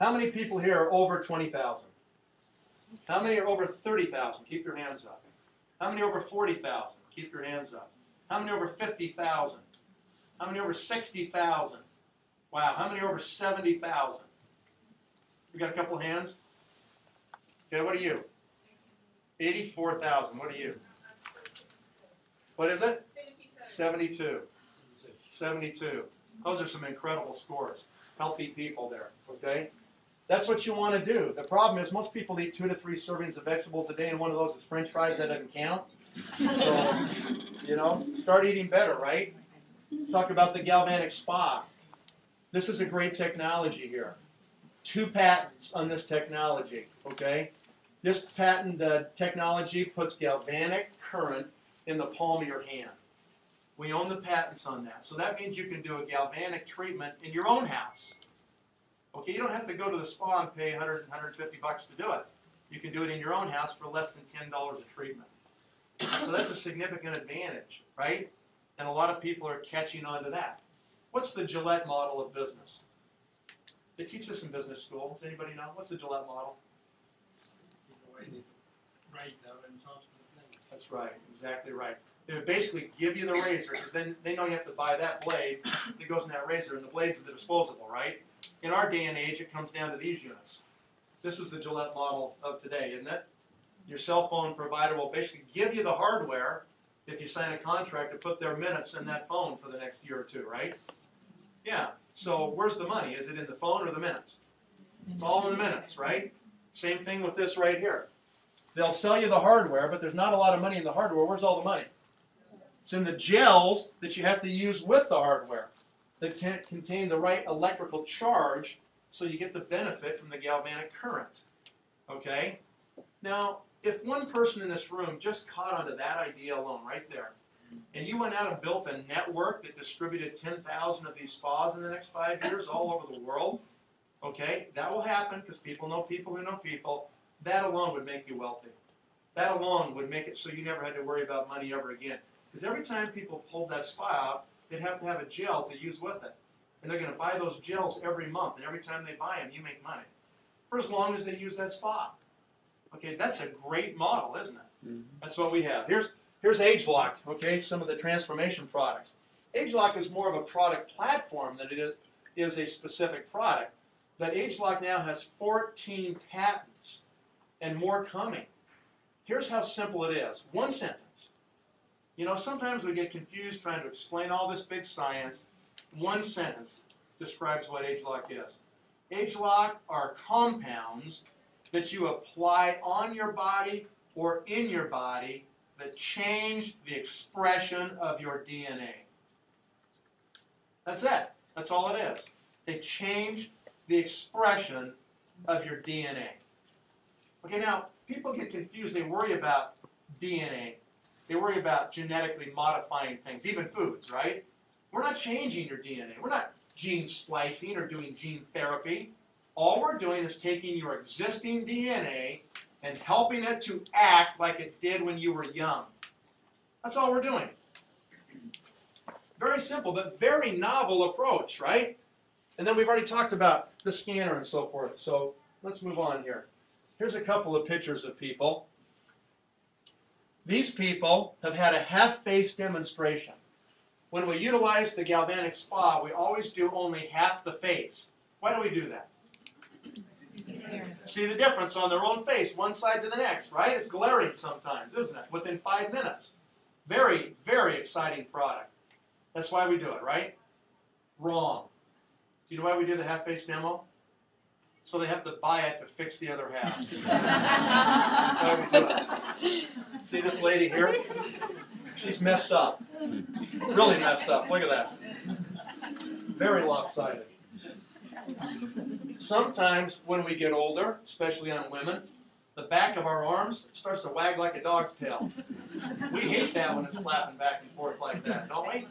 How many people here are over 20,000? How many are over 30,000? Keep your hands up. How many over 40,000? Keep your hands up. How many over 50,000? How many over 60,000? Wow, how many over 70,000? We got a couple hands? Okay, what are you? 84,000. What are you? What is it? 72. 72. Those are some incredible scores. Healthy people there, okay? That's what you want to do. The problem is most people eat 2 to 3 servings of vegetables a day, and one of those is French fries. That doesn't count. So, you know, start eating better, right? Let's talk about the galvanic spa. This is a great technology here. 2 patents on this technology, okay? This patent technology puts galvanic current in the palm of your hand. We own the patents on that. So that means you can do a galvanic treatment in your own house. Okay, you don't have to go to the spa and pay $100, $150 to do it. You can do it in your own house for less than $10 a treatment. So that's a significant advantage, right? And a lot of people are catching on to that. What's the Gillette model of business? They teach this in business school. Does anybody know? What's the Gillette model? That's right, exactly right. They would basically give you the razor, because then they know you have to buy that blade that goes in that razor, and the blades are the disposable, right? In our day and age, it comes down to these units. This is the Gillette model of today, isn't it? Your cell phone provider will basically give you the hardware if you sign a contract to put their minutes in that phone for the next year or 2, right? Yeah, so where's the money? Is it in the phone or the minutes? It's all in the minutes, right? Same thing with this right here. They'll sell you the hardware, but there's not a lot of money in the hardware. Where's all the money? It's in the gels that you have to use with the hardware that can contain the right electrical charge so you get the benefit from the galvanic current. Okay? Now, if one person in this room just caught onto that idea alone right there, and you went out and built a network that distributed 10,000 of these spas in the next 5 years all over the world, okay, that will happen because people know people who know people. That alone would make you wealthy. That alone would make it so you never had to worry about money ever again. Because every time people pulled that spa out, they'd have to have a gel to use with it. And they're going to buy those gels every month. And every time they buy them, you make money. For as long as they use that spa. Okay, that's a great model, isn't it? Mm-hmm. That's what we have. Here's AgeLock, okay, some of the transformation products. AgeLock is more of a product platform than it is a specific product. But AgeLock now has 14 patents and more coming. Here's how simple it is. One sentence. You know, sometimes we get confused trying to explain all this big science. One sentence describes what AgeLock is. Age lock are compounds that you apply on your body or in your body that change the expression of your DNA. That's it. That's all it is. They change the expression of your DNA. Okay, now, people get confused. They worry about DNA. They worry about genetically modifying things, even foods, right? We're not changing your DNA. We're not gene splicing or doing gene therapy. All we're doing is taking your existing DNA and helping it to act like it did when you were young. That's all we're doing. Very simple, but very novel approach, right? And then we've already talked about the scanner and so forth, so let's move on here. Here's a couple of pictures of people. These people have had a half-face demonstration. When we utilize the galvanic spa, we always do only half the face. Why do we do that? See the difference on their own face, one side to the next, right? It's glaring sometimes, isn't it? Within 5 minutes. Very, very exciting product. That's why we do it, right? Wrong. Do you know why we do the half-face demo? So they have to buy it to fix the other half. That's why we do it. See this lady here? She's messed up. Really messed up. Look at that. Very lopsided. Sometimes when we get older, especially on women, the back of our arms starts to wag like a dog's tail. We hate that when it's flapping back and forth like that, don't we?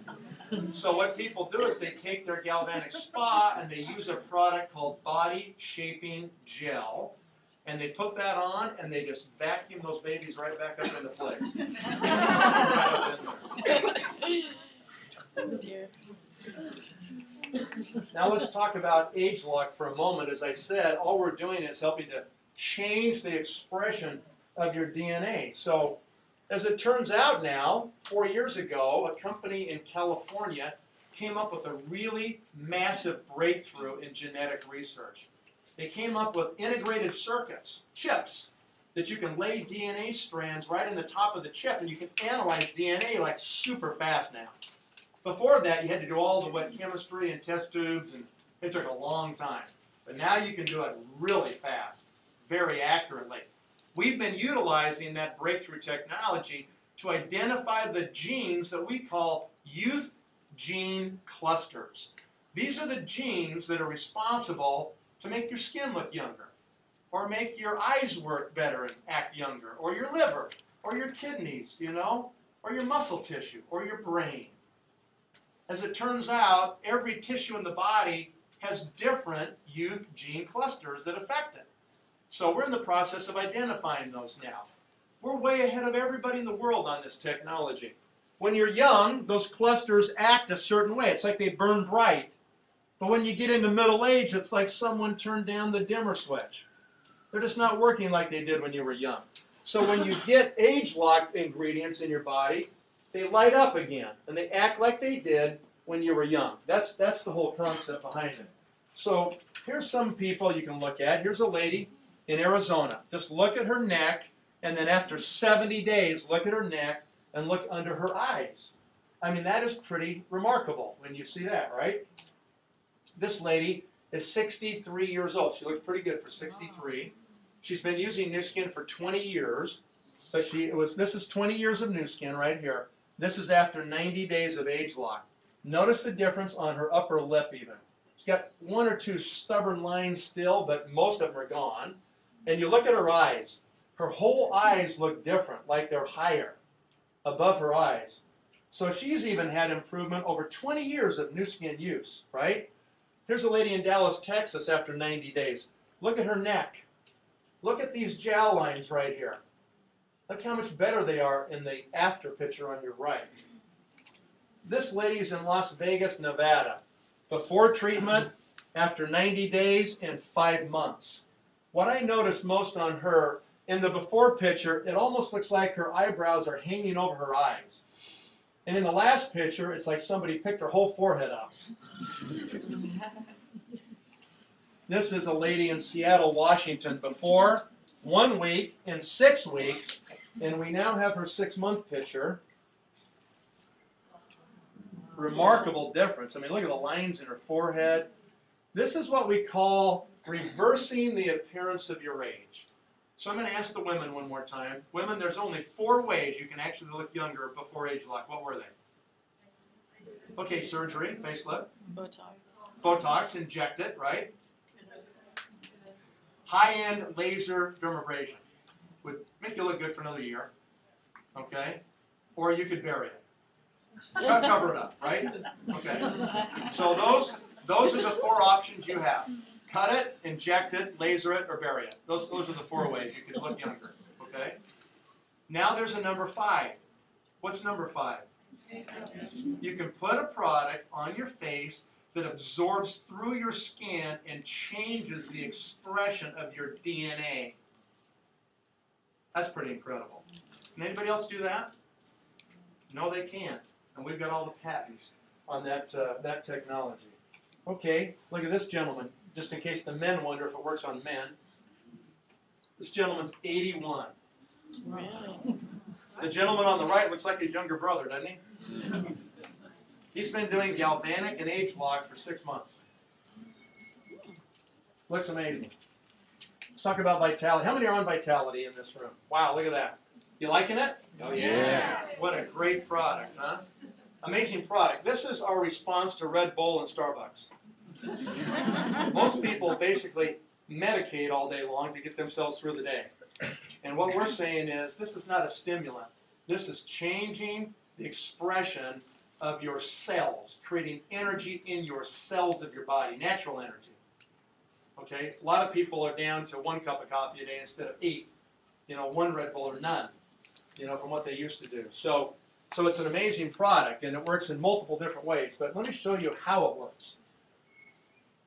So what people do is they take their galvanic spa and they use a product called body shaping gel, and they put that on and they just vacuum those babies right back up into place. Right up in there. Oh dear. Now let's talk about age lock for a moment. As I said, all we're doing is helping to change the expression of your DNA. So as it turns out now, 4 years ago, a company in California came up with a really massive breakthrough in genetic research. They came up with integrated circuits, chips, that you can lay DNA strands right in the top of the chip, and you can analyze DNA like super fast now. Before that, you had to do all the wet chemistry and test tubes, and it took a long time. But now you can do it really fast, very accurately. We've been utilizing that breakthrough technology to identify the genes that we call youth gene clusters. These are the genes that are responsible to make your skin look younger, or make your eyes work better and act younger, or your liver, or your kidneys, you know, or your muscle tissue, or your brain. As it turns out, every tissue in the body has different youth gene clusters that affect it. So we're in the process of identifying those now. We're way ahead of everybody in the world on this technology. When you're young, those clusters act a certain way. It's like they burn bright. But when you get into middle age, it's like someone turned down the dimmer switch. They're just not working like they did when you were young. So when you get age-locked ingredients in your body, they light up again, and they act like they did when you were young. That's the whole concept behind it. So here's some people you can look at. Here's a lady in Arizona. Just look at her neck, and then after 70 days, look at her neck and look under her eyes. I mean, that is pretty remarkable when you see that, right? This lady is 63 years old. She looks pretty good for 63. She's been using Nu Skin for 20 years, but this is 20 years of Nu Skin right here. This is after 90 days of age lock. Notice the difference on her upper lip even. She's got one or two stubborn lines still, but most of them are gone. And you look at her eyes. Her whole eyes look different, like they're higher above her eyes. So she's even had improvement over 20 years of Nu Skin use, right? Here's a lady in Dallas, Texas after 90 days. Look at her neck. Look at these jowl lines right here. Look how much better they are in the after picture on your right. This lady's in Las Vegas, Nevada. Before treatment, after 90 days, and 5 months. What I noticed most on her, in the before picture, it almost looks like her eyebrows are hanging over her eyes. And in the last picture, it's like somebody picked her whole forehead up. This is a lady in Seattle, Washington, before 1 week and 6 weeks, and we now have her 6-month picture. Remarkable difference. I mean, look at the lines in her forehead. This is what we call reversing the appearance of your age. So I'm going to ask the women one more time. Women, there's only 4 ways you can actually look younger before age lock. What were they? Okay, surgery, facelift. Botox, inject it, right? High-end laser dermabrasion would make you look good for another year, okay? Or you could bury it. Cover it up, right? Okay. So those are the 4 options you have. Cut it, inject it, laser it, or bury it. Those are the 4 ways you can look younger, okay? Now there's a number 5. What's number 5? You can put a product on your face that absorbs through your skin and changes the expression of your DNA. That's pretty incredible. Can anybody else do that? No, they can't. And we've got all the patents on that, that technology. Okay, look at this gentleman, just in case the men wonder if it works on men. This gentleman's 81. The gentleman on the right looks like his younger brother, doesn't he? He's been doing galvanic and age lock for 6 months. Looks amazing. Let's talk about vitality. How many are on vitality in this room? Wow, look at that. You liking it? Oh, yeah. What a great product, huh? Amazing product. This is our response to Red Bull and Starbucks. Most people basically medicate all day long to get themselves through the day. And what we're saying is this is not a stimulant. This is changing the expression of your cells, creating energy in your cells of your body, natural energy. Okay? A lot of people are down to 1 cup of coffee a day instead of 8. You know, 1 Red Bull or none, you know, from what they used to do. So it's an amazing product, and it works in multiple different ways. But let me show you how it works.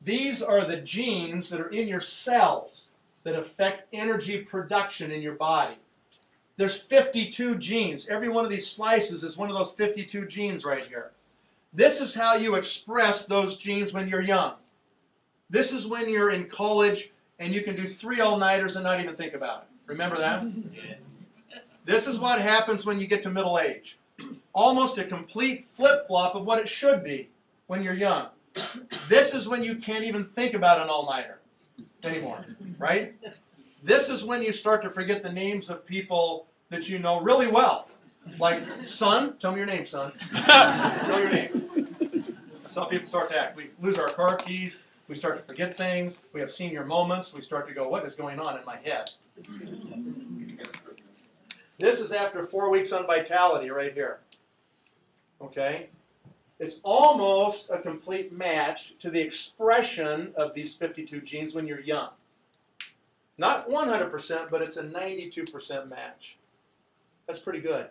These are the genes that are in your cells that affect energy production in your body. There's 52 genes. Every one of these slices is one of those 52 genes right here. This is how you express those genes when you're young. This is when you're in college and you can do 3 all-nighters and not even think about it. Remember that? Yeah. This is what happens when you get to middle age. Almost a complete flip-flop of what it should be when you're young. This is when you can't even think about an all-nighter anymore, right? This is when you start to forget the names of people that you know really well. Like, son, tell me your name, son. Know your name. Some people start to act. We lose our car keys. We start to forget things. We have senior moments. We start to go, what is going on in my head? This is after 4 weeks on vitality right here. Okay? It's almost a complete match to the expression of these 52 genes when you're young. Not 100%, but it's a 92% match. That's pretty good.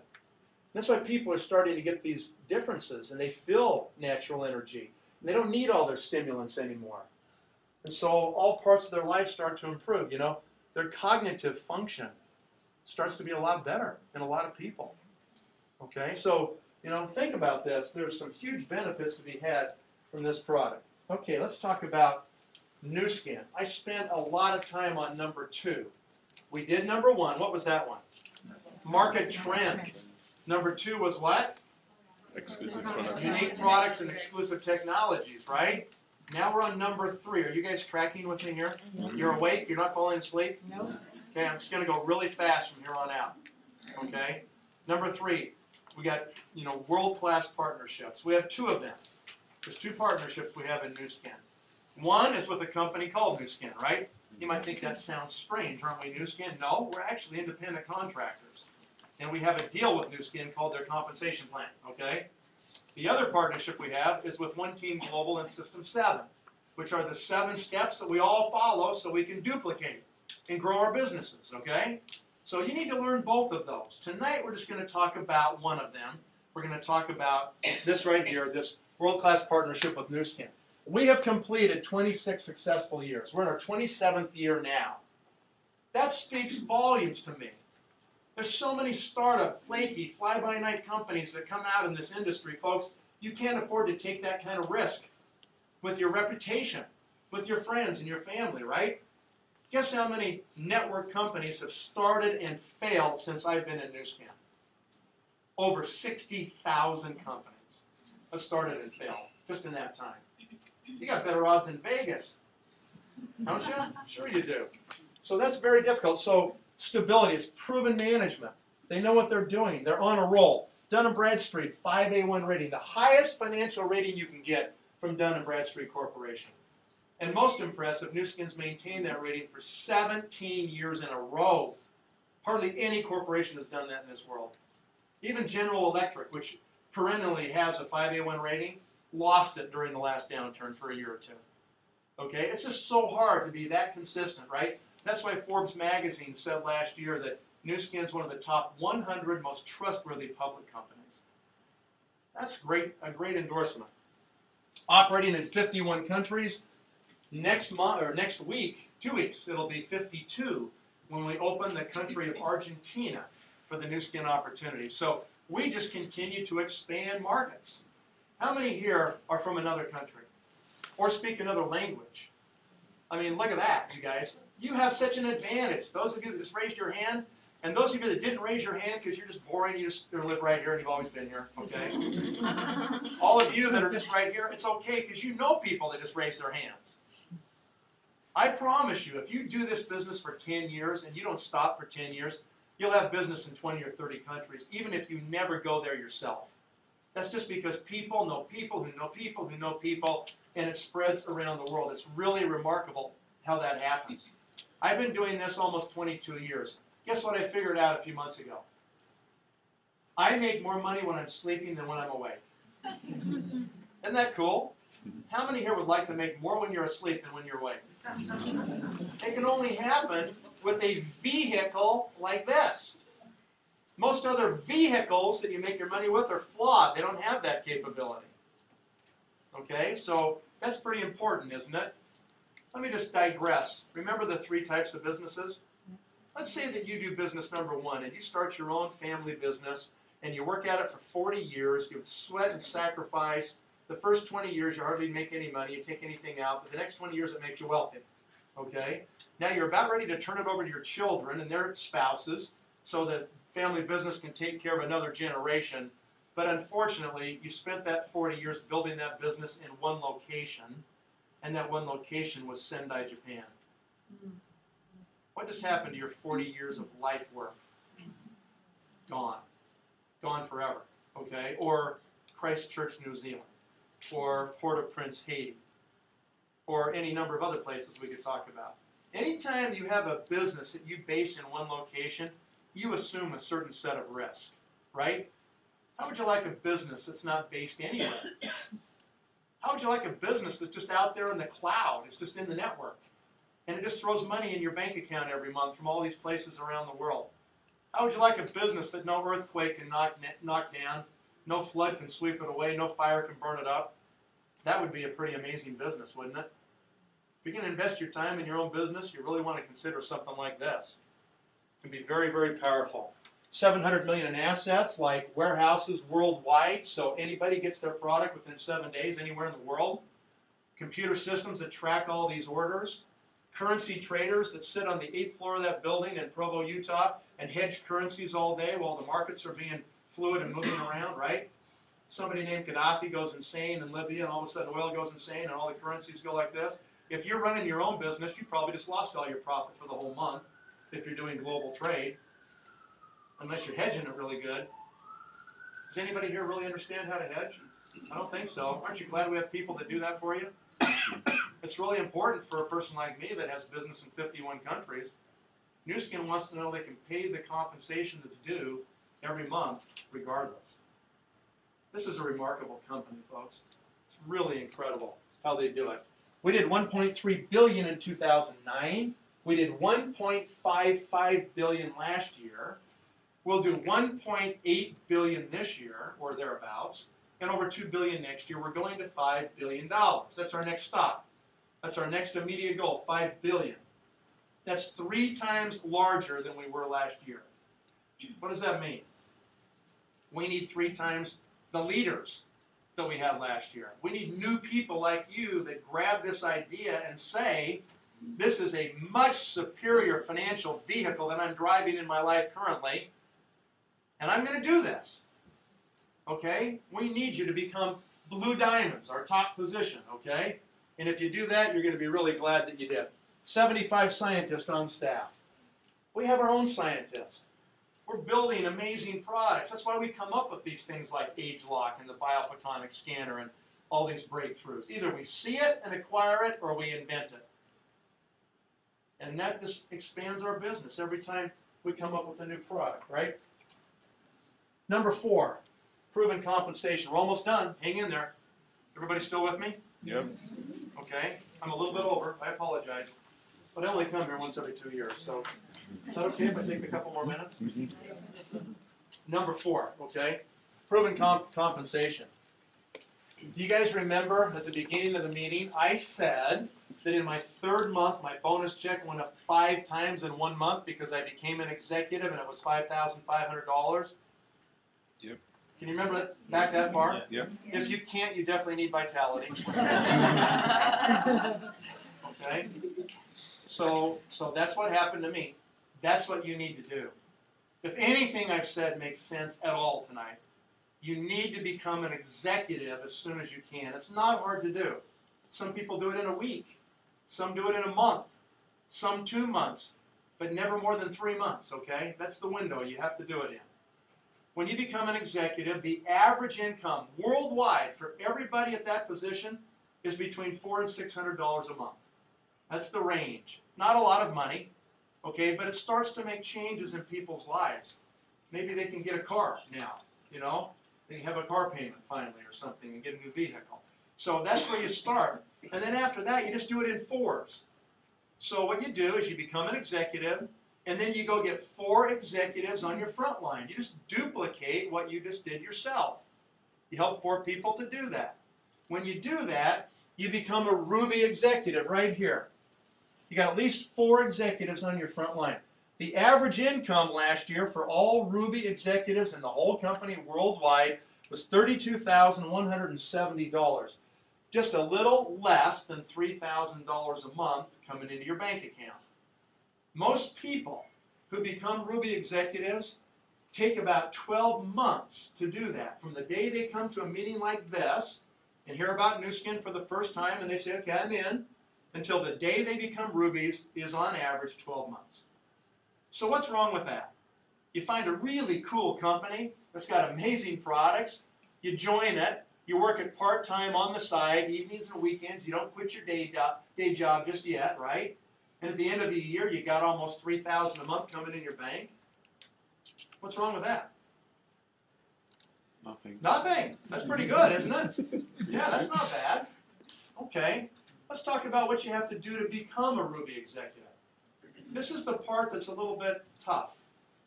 That's why people are starting to get these differences, and they feel natural energy. And they don't need all their stimulants anymore. And so all parts of their life start to improve. You know, their cognitive function starts to be a lot better in a lot of people. Okay, so, you know, think about this. There's some huge benefits to be had from this product. Okay, let's talk about new skin. I spent a lot of time on number 2. We did number 1. What was that one? Market trend. Number 2 was what? Exclusive products. Unique products and exclusive technologies, right? Now we're on number 3. Are you guys tracking with me here? You're awake? You're not falling asleep? No. Okay, I'm just going to go really fast from here on out. Okay? Number 3, we got, you know, world-class partnerships. We have 2 of them. There's 2 partnerships we have in Nu Skin. One is with a company called Nu Skin, right? You might think that sounds strange, aren't we, Nu Skin? No, we're actually independent contractors. And we have a deal with Nu Skin called their compensation plan, okay? The other partnership we have is with One Team Global and System 7, which are the 7 steps that we all follow so we can duplicate and grow our businesses, okay? So you need to learn both of those. Tonight we're just going to talk about one of them. We're going to talk about this right here, this world-class partnership with Nu Skin. We have completed 26 successful years. We're in our 27th year now. That speaks volumes to me. There's so many startup, flaky, fly-by-night companies that come out in this industry, folks. You can't afford to take that kind of risk with your reputation, with your friends and your family, right? Guess how many network companies have started and failed since I've been in Nu Skin? Over 60,000 companies have started and failed just in that time. You got better odds than Vegas, don't you? Sure you do. So that's very difficult. So stability is proven management. They know what they're doing. They're on a roll. Dun & Bradstreet, 5A1 rating, the highest financial rating you can get from Dun & Bradstreet Corporation. And most impressive, Nu Skin's maintained that rating for 17 years in a row. Hardly any corporation has done that in this world. Even General Electric, which perennially has a 5A1 rating, lost it during the last downturn for a year or two. Okay, it's just so hard to be that consistent, right? That's why Forbes magazine said last year that Nu Skin's one of the top 100 most trustworthy public companies. That's great, a great endorsement. Operating in 51 countries. Next month or next week, 2 weeks, it'll be 52 when we open the country of Argentina for the Nu Skin opportunity. So we just continue to expand markets. How many here are from another country or speak another language? I mean, look at that, you guys. You have such an advantage. Those of you that just raised your hand, and those of you that didn't raise your hand because you're just boring, you just live right here and you've always been here, okay? All of you that are just right here, it's okay because you know people that just raised their hands. I promise you, if you do this business for 10 years and you don't stop for 10 years, you'll have business in 20 or 30 countries, even if you never go there yourself. That's just because people know people who know people who know people, and it spreads around the world. It's really remarkable how that happens. I've been doing this almost 22 years. Guess what I figured out a few months ago? I make more money when I'm sleeping than when I'm awake. Isn't that cool? How many here would like to make more when you're asleep than when you're awake? It can only happen with a vehicle like this. Most other vehicles that you make your money with are flawed. They don't have that capability. Okay, so that's pretty important, isn't it? Let me just digress. Remember the 3 types of businesses? Let's say that you do business number 1 and you start your own family business and you work at it for 40 years. You sweat and sacrifice. The first 20 years, you hardly make any money, you take anything out, but the next 20 years, it makes you wealthy, okay? Now you're about ready to turn it over to your children and their spouses so that family business can take care of another generation, but unfortunately, you spent that 40 years building that business in one location, and that one location was Sendai, Japan. What just happened to your 40 years of life work? Gone. Gone forever, okay? Or Christchurch, New Zealand. Or Port-au-Prince, Haiti, or any number of other places we could talk about. Anytime you have a business that you base in one location, you assume a certain set of risk, right? How would you like a business that's not based anywhere? How would you like a business that's just out there in the cloud, it's just in the network, and it just throws money in your bank account every month from all these places around the world? How would you like a business that no earthquake can knock down, no flood can sweep it away, no fire can burn it up? That would be a pretty amazing business, wouldn't it? If you're going to invest your time in your own business, you really want to consider something like this. It can be very, very powerful. 700 million in assets, like warehouses worldwide, so anybody gets their product within 7 days anywhere in the world. Computer systems that track all these orders. Currency traders that sit on the 8th floor of that building in Provo, Utah, and hedge currencies all day while the markets are being fluid and moving around, right? Somebody named Gaddafi goes insane in Libya, and all of a sudden oil goes insane, and all the currencies go like this. If you're running your own business, you probably just lost all your profit for the whole month if you're doing global trade, unless you're hedging it really good. Does anybody here really understand how to hedge? I don't think so. Aren't you glad we have people that do that for you? It's really important for a person like me that has business in 51 countries. Nu Skin wants to know they can pay the compensation that's due every month, regardless. This is a remarkable company, folks. It's really incredible how they do it. We did $1.3 billion in 2009. We did $1.55 billion last year. We'll do $1.8 billion this year, or thereabouts, and over $2 billion next year. We're going to $5 billion. That's our next stop. That's our next immediate goal, $5 billion. That's 3 times larger than we were last year. What does that mean? We need 3 times the leaders that we had last year. We need new people like you that grab this idea and say, this is a much superior financial vehicle than I'm driving in my life currently, and I'm going to do this. Okay? We need you to become blue diamonds, our top position, okay? And if you do that, you're going to be really glad that you did. 75 scientists on staff. We have our own scientists. We're building amazing products. That's why we come up with these things like age lock and the biophotonic scanner and all these breakthroughs. Either we see it and acquire it, or we invent it. And that just expands our business every time we come up with a new product, right? Number 4, proven compensation. We're almost done. Hang in there. Everybody still with me? Yep. Okay. I'm a little bit over. I apologize. But I only come here once every 2 years. So is that okay if I take a couple more minutes? Number 4, okay? Proven compensation. Do you guys remember at the beginning of the meeting, I said that in my 3rd month, my bonus check went up 5 times in 1 month because I became an executive and it was $5,500? Yep. Can you remember that back that far? Yep. If you can't, you definitely need Vitality. Okay? So that's what happened to me. That's what you need to do. If anything I've said makes sense at all tonight, you need to become an executive as soon as you can. It's not hard to do. Some people do it in a week. Some do it in a month. Some 2 months. But never more than 3 months, okay? That's the window you have to do it in. When you become an executive, the average income worldwide for everybody at that position is between $400 and $600 a month. That's the range. Not a lot of money, okay, but it starts to make changes in people's lives. Maybe they can get a car now, you know? They can have a car payment finally or something and get a new vehicle. So that's where you start. And then after that, you just do it in 4s. So what you do is you become an executive, and then you go get 4 executives on your front line. You just duplicate what you just did yourself. You help 4 people to do that. When you do that, you become a Ruby executive right here. You got at least 4 executives on your front line. The average income last year for all Ruby executives in the whole company worldwide was $32,170. Just a little less than $3,000 a month coming into your bank account. Most people who become Ruby executives take about 12 months to do that. From the day they come to a meeting like this and hear about Nu Skin for the first time and they say, okay, I'm in, until the day they become Rubies is on average 12 months. So what's wrong with that? You find a really cool company that's got amazing products, you join it, you work it part-time on the side, evenings and weekends, you don't quit your day job just yet, right? And at the end of the year, you got almost $3,000 a month coming in your bank. What's wrong with that? Nothing. Nothing. That's pretty good, isn't it? Yeah, that's not bad. Okay, let's talk about what you have to do to become a Ruby executive. This is the part that's a little bit tough.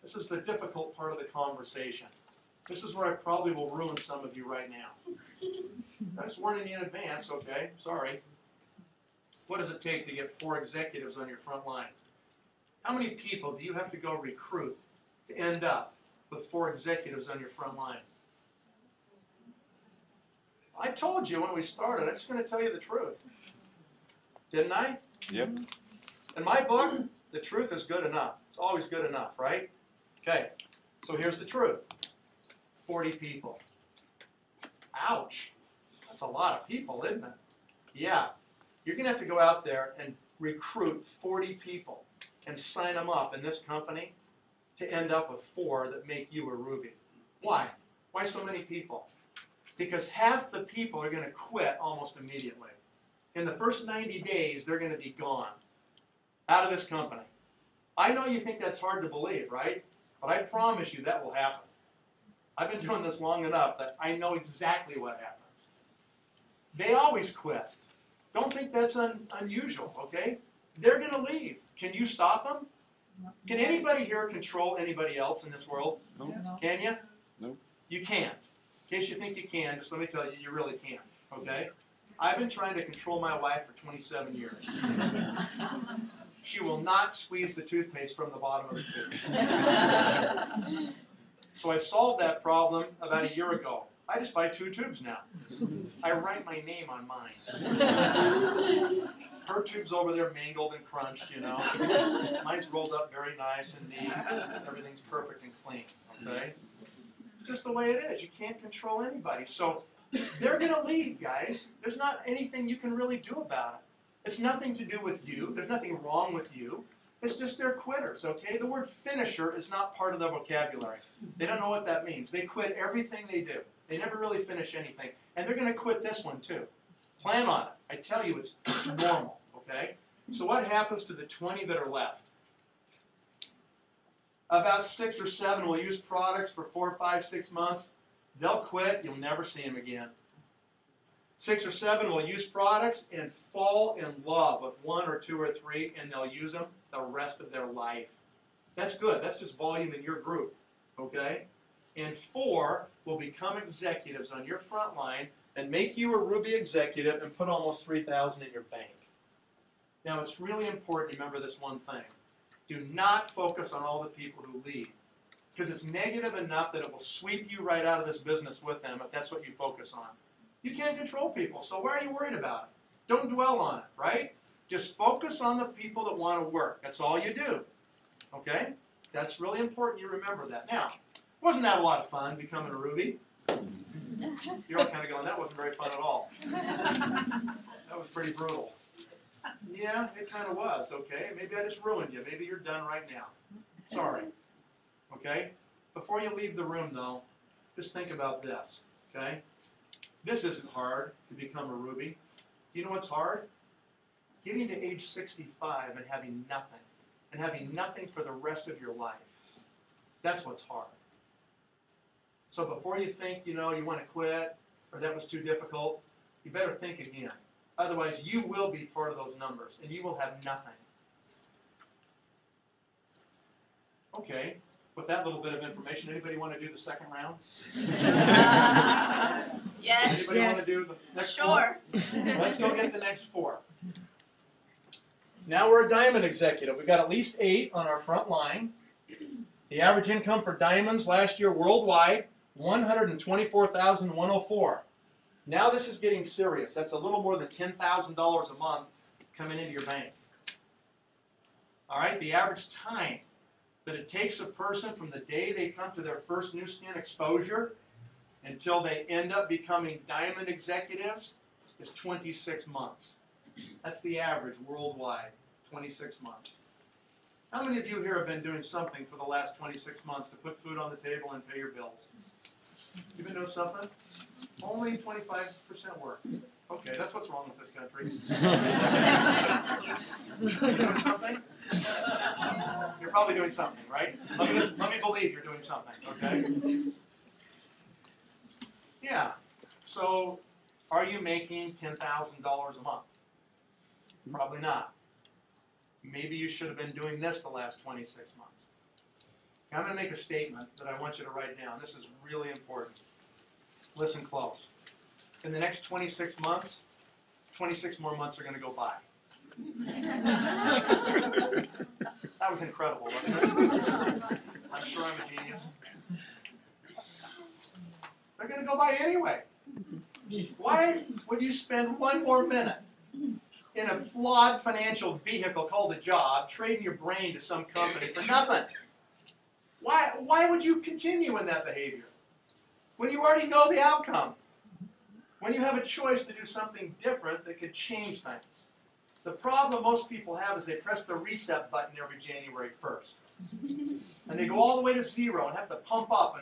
This is the difficult part of the conversation. This is where I probably will ruin some of you right now. I'm just warning you in advance, okay? Sorry. What does it take to get 4 executives on your front line? How many people do you have to go recruit to end up with 4 executives on your front line? I told you when we started. I'm just going to tell you the truth. Didn't I? Yep. In my book, the truth is good enough. It's always good enough, right? Okay, so here's the truth. 40 people. Ouch. That's a lot of people, isn't it? Yeah. You're going to have to go out there and recruit 40 people and sign them up in this company to end up with 4 that make you a Ruby. Why? Why so many people? Because half the people are going to quit almost immediately. In the first 90 days, they're going to be gone out of this company. I know you think that's hard to believe, right? But I promise you that will happen. I've been doing this long enough that I know exactly what happens. They always quit. Don't think that's unusual, okay? They're going to leave. Can you stop them? No. Can anybody here control anybody else in this world? No. No. Can you? No. You can't. In case you think you can, just let me tell you, you really can't, okay? I've been trying to control my wife for 27 years. She will not squeeze the toothpaste from the bottom of the tube. So I solved that problem about a year ago. I just buy 2 tubes now. I write my name on mine. Her tube's over there mangled and crunched, you know. Mine's rolled up very nice and neat. Everything's perfect and clean, okay? It's just the way it is. You can't control anybody. So they're going to leave, guys. There's not anything you can really do about it. It's nothing to do with you. There's nothing wrong with you. It's just they're quitters, okay? The word finisher is not part of their vocabulary. They don't know what that means. They quit everything they do. They never really finish anything. And they're going to quit this one too. Plan on it. I tell you, it's normal, okay? So what happens to the 20 that are left? About 6 or 7 will use products for 4, 5, 6 months. They'll quit. You'll never see them again. 6 or 7 will use products and fall in love with 1 or 2 or 3, and they'll use them the rest of their life. That's good. That's just volume in your group, okay? And 4 will become executives on your front line and make you a Ruby executive and put almost $3,000 in your bank. Now, it's really important to remember this one thing. Do not focus on all the people who leave, because it's negative enough that it will sweep you right out of this business with them if that's what you focus on. You can't control people, so why are you worried about it? Don't dwell on it, right? Just focus on the people that want to work. That's all you do, okay? That's really important you remember that. Now, wasn't that a lot of fun, becoming a Ruby? You're all kind of going, that wasn't very fun at all. That was pretty brutal. Yeah, it kind of was, okay? Maybe I just ruined you. Maybe you're done right now. Sorry, okay? Before you leave the room, though, just think about this, okay? This isn't hard to become a Ruby. You know what's hard? Getting to age 65 and having nothing for the rest of your life. That's what's hard. So before you think, you know, you want to quit, or that was too difficult, you better think again. Otherwise, you will be part of those numbers, and you will have nothing. Okay, with that little bit of information, anybody want to do the second round? Yes. Anybody want to do the next Sure. 4? Let's go get the next 4. Now we're a diamond executive. We've got at least 8 on our front line. The average income for diamonds last year worldwide, $124,104. Now this is getting serious. That's a little more than $10,000 a month coming into your bank. All right, the average time that it takes a person from the day they come to their first new skin exposure until they end up becoming diamond executives is 26 months. That's the average worldwide, 26 months. How many of you here have been doing something for the last 26 months to put food on the table and pay your bills? You've been doing something? Only 25% work. Okay, that's what's wrong with this country. You're doing something? You're probably doing something, right? Let me believe you're doing something, okay? Yeah. So, are you making $10,000 a month? Probably not. Maybe you should have been doing this the last 26 months. I'm going to make a statement that I want you to write down. This is really important. Listen close. In the next 26 months, 26 more months are going to go by. That was incredible, wasn't it? I'm sure I'm a genius. They're going to go by anyway. Why would you spend 1 more minute in a flawed financial vehicle called a job, trading your brain to some company for nothing? Why would you continue in that behavior when you already know the outcome? When you have a choice to do something different that could change things. The problem most people have is they press the reset button every January 1st. And they go all the way to 0 and have to pump up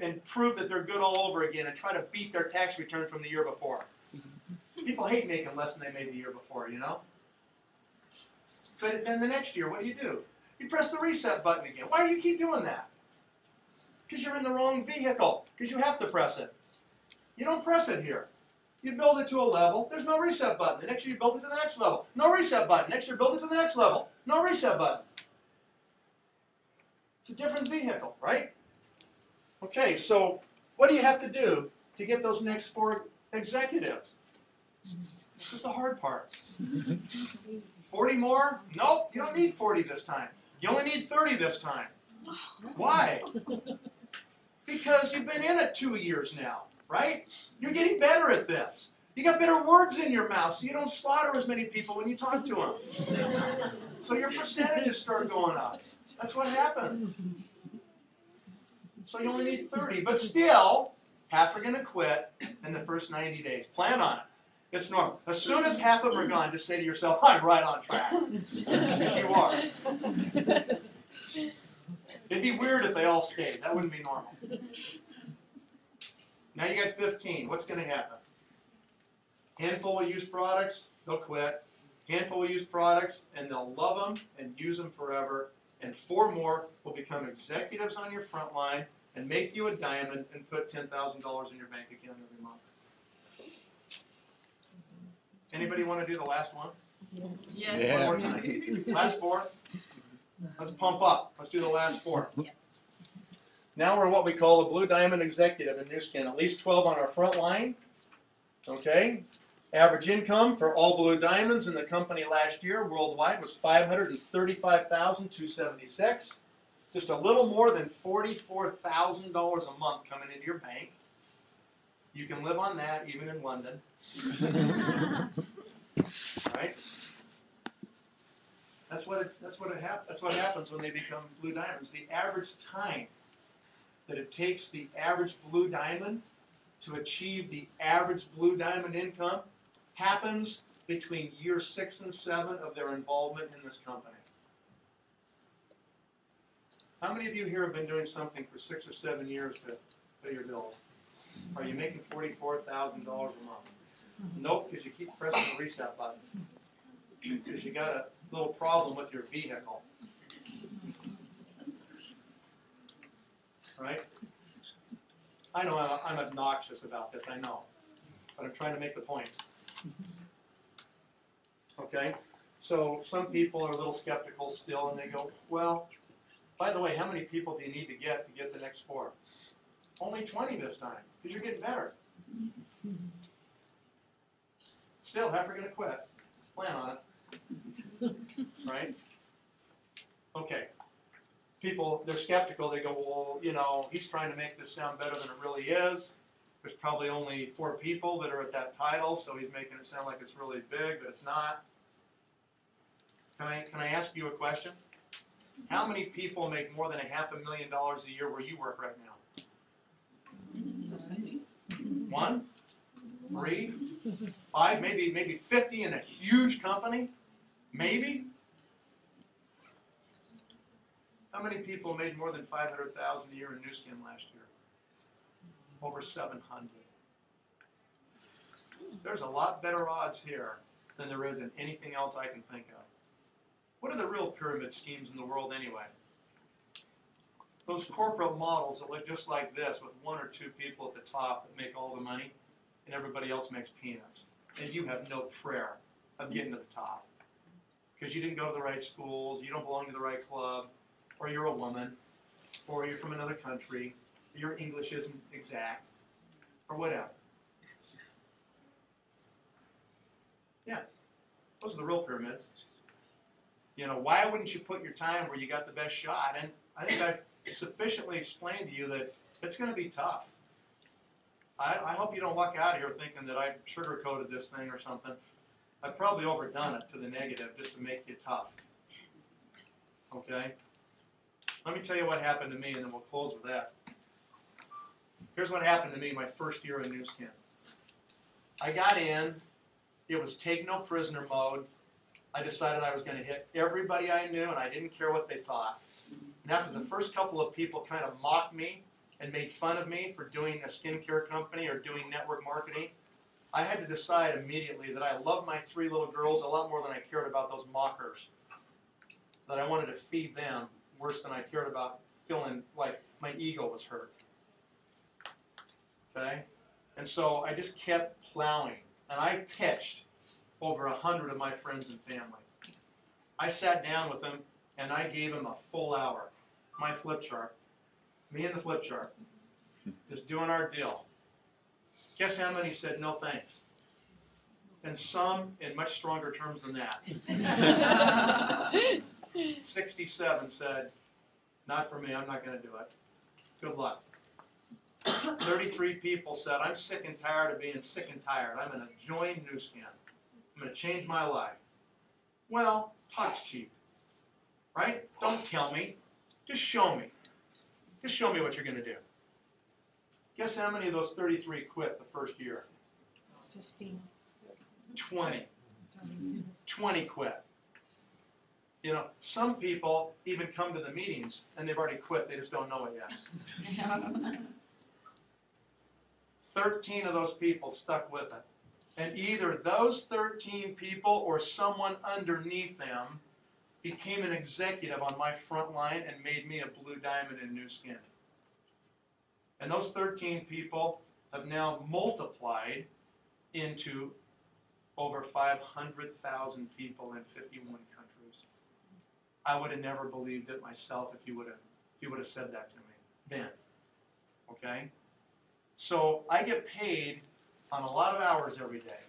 and prove that they're good all over again and try to beat their tax return from the year before. People hate making less than they made the year before, you know? But then the next year, what do? You press the reset button again. Why do you keep doing that? Because you're in the wrong vehicle. Because you have to press it. You don't press it here. You build it to a level. There's no reset button. The next year you build it to the next level. No reset button. Next year build it to the next level. No reset button. It's a different vehicle, right? Okay, so what do you have to do to get those next 4 executives? This is the hard part. 40 more? Nope, you don't need 40 this time. You only need 30 this time. Why? Because you've been in it 2 years now, right? You're getting better at this. You got better words in your mouth, so you don't slaughter as many people when you talk to them. So your percentages start going up. That's what happens. So you only need 30, but still, half are going to quit in the first 90 days. Plan on it. It's normal. As soon as half of them are gone, just say to yourself, I'm right on track. Because you are. It'd be weird if they all stayed. That wouldn't be normal. Now you got 15. What's going to happen? Handful will use products, they'll quit. Handful will use products, and they'll love them and use them forever. And 4 more will become executives on your front line and make you a diamond and put $10,000 in your bank account every month. Anybody want to do the last one? Yes. One more time. Last 4. Let's pump up. Let's do the last 4. Now we're what we call a blue diamond executive in Nu Skin. At least 12 on our front line. Okay? Average income for all blue diamonds in the company last year worldwide was $535,276. Just a little more than $44,000 a month coming into your bank. You can live on that even in London. Right? That's what happens when they become blue diamonds. The average time that it takes the average blue diamond to achieve the average blue diamond income happens between year 6 and 7 of their involvement in this company. How many of you here have been doing something for 6 or 7 years to pay your bills? Are you making $44,000 a month? Nope, because you keep pressing the reset button. Because you got a little problem with your vehicle. Right? I know I'm obnoxious about this, I know. But I'm trying to make the point. Okay? So some people are a little skeptical still, and they go, well, by the way, how many people do you need to get the next 4? Only 20 this time, because you're getting better. Still, half are going to quit. Plan on it. Right? Okay. People, they're skeptical. They go, well, you know, he's trying to make this sound better than it really is. There's probably only 4 people that are at that title, so he's making it sound like it's really big, but it's not. Can I ask you a question? How many people make more than $500,000 a year where you work right now? 1? 3? 5? Maybe 50 in a huge company? Maybe? How many people made more than $500,000 a year in Nu Skin last year? Over 700. There's a lot better odds here than there is in anything else I can think of. What are the real pyramid schemes in the world anyway? Those corporate models that look just like this with 1 or 2 people at the top that make all the money and everybody else makes peanuts. And you have no prayer of getting to the top. Because you didn't go to the right schools, you don't belong to the right club, or you're a woman, or you're from another country, your English isn't exact, or whatever. Yeah, those are the real pyramids. You know, why wouldn't you put your time where you got the best shot? And I think I've sufficiently explained to you that it's going to be tough. I hope you don't walk out of here thinking that I sugarcoated this thing or something. I've probably overdone it to the negative just to make you tough. Okay? Let me tell you what happened to me, and then we'll close with that. Here's what happened to me my first year in Nu Skin. I got in. It was take no prisoner mode. I decided I was going to hit everybody I knew, and I didn't care what they thought. And after the first couple of people kind of mocked me and made fun of me for doing a skincare company or doing network marketing, I had to decide immediately that I loved my 3 little girls a lot more than I cared about those mockers. That I wanted to feed them worse than I cared about feeling like my ego was hurt. Okay? And so I just kept plowing. And I pitched over 100 of my friends and family. I sat down with them and I gave them a full hour. My flip chart. Me and the flip chart. Just doing our deal. Guess how many said no thanks? And some in much stronger terms than that. 67 said, not for me, I'm not going to do it. Good luck. 33 people said, I'm sick and tired of being sick and tired. I'm going to join Nu Skin. I'm going to change my life. Well, talk's cheap. Right? Don't tell me. Just show me. Just show me what you're going to do. Guess how many of those 33 quit the first year? 15. 20. 20 quit. You know, some people even come to the meetings and they've already quit. They just don't know it yet. 13 of those people stuck with it. And either those 13 people or someone underneath them became an executive on my front line and made me a blue diamond in new skin. And those 13 people have now multiplied into over 500,000 people in 51 countries. I would have never believed it myself if you would have said that to me then. Okay? So I get paid on a lot of hours every day.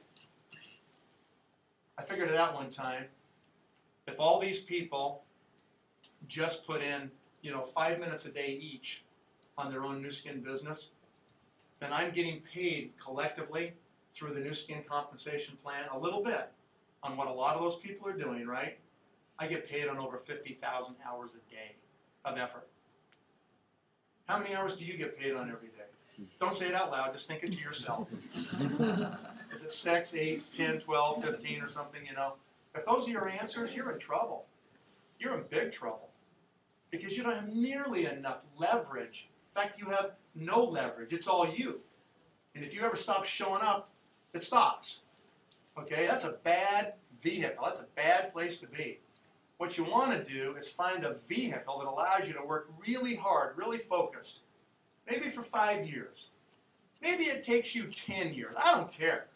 I figured it out one time. If all these people just put in, 5 minutes a day each on their own new skin business, then I'm getting paid collectively through the new skin compensation plan a little bit on what a lot of those people are doing, right? I get paid on over 50,000 hours a day of effort. How many hours do you get paid on every day? Don't say it out loud, just think it to yourself. Is it 6, 8, 10, 12, 15 or something, If those are your answers, you're in trouble. You're in big trouble. Because you don't have nearly enough leverage. In fact, you have no leverage. It's all you. And if you ever stop showing up, it stops. Okay, that's a bad vehicle. That's a bad place to be. What you want to do is find a vehicle that allows you to work really hard, really focused. Maybe for 5 years. Maybe it takes you 10 years. I don't care.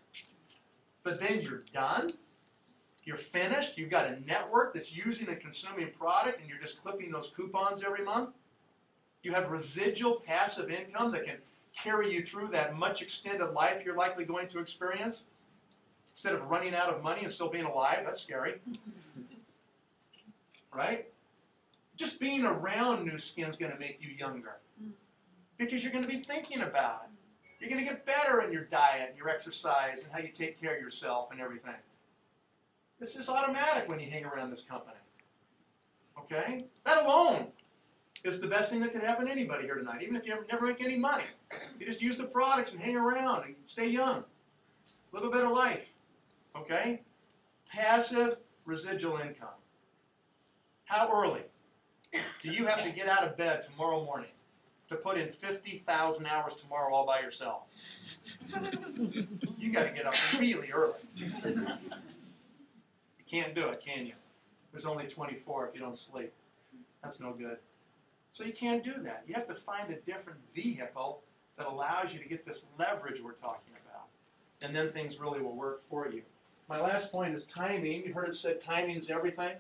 But then you're done. You're finished. You've got a network that's using and consuming product, and you're just clipping those coupons every month. You have residual passive income that can carry you through that much extended life you're likely going to experience. Instead of running out of money and still being alive, that's scary. Right? Just being around new skin is going to make you younger. Because you're going to be thinking about it. You're going to get better in your diet, your exercise, and how you take care of yourself and everything. It's just automatic when you hang around this company. Okay? That alone is the best thing that could happen to anybody here tonight, even if you never make any money. You just use the products and hang around and stay young. Live a better life. Okay? Passive residual income. How early do you have to get out of bed tomorrow morning to put in 50,000 hours tomorrow all by yourself? You got to get up really early. You can't do it, can you? There's only 24 if you don't sleep. That's no good. So you can't do that. You have to find a different vehicle that allows you to get this leverage we're talking about. And then things really will work for you. My last point is timing. You heard it said timing's everything.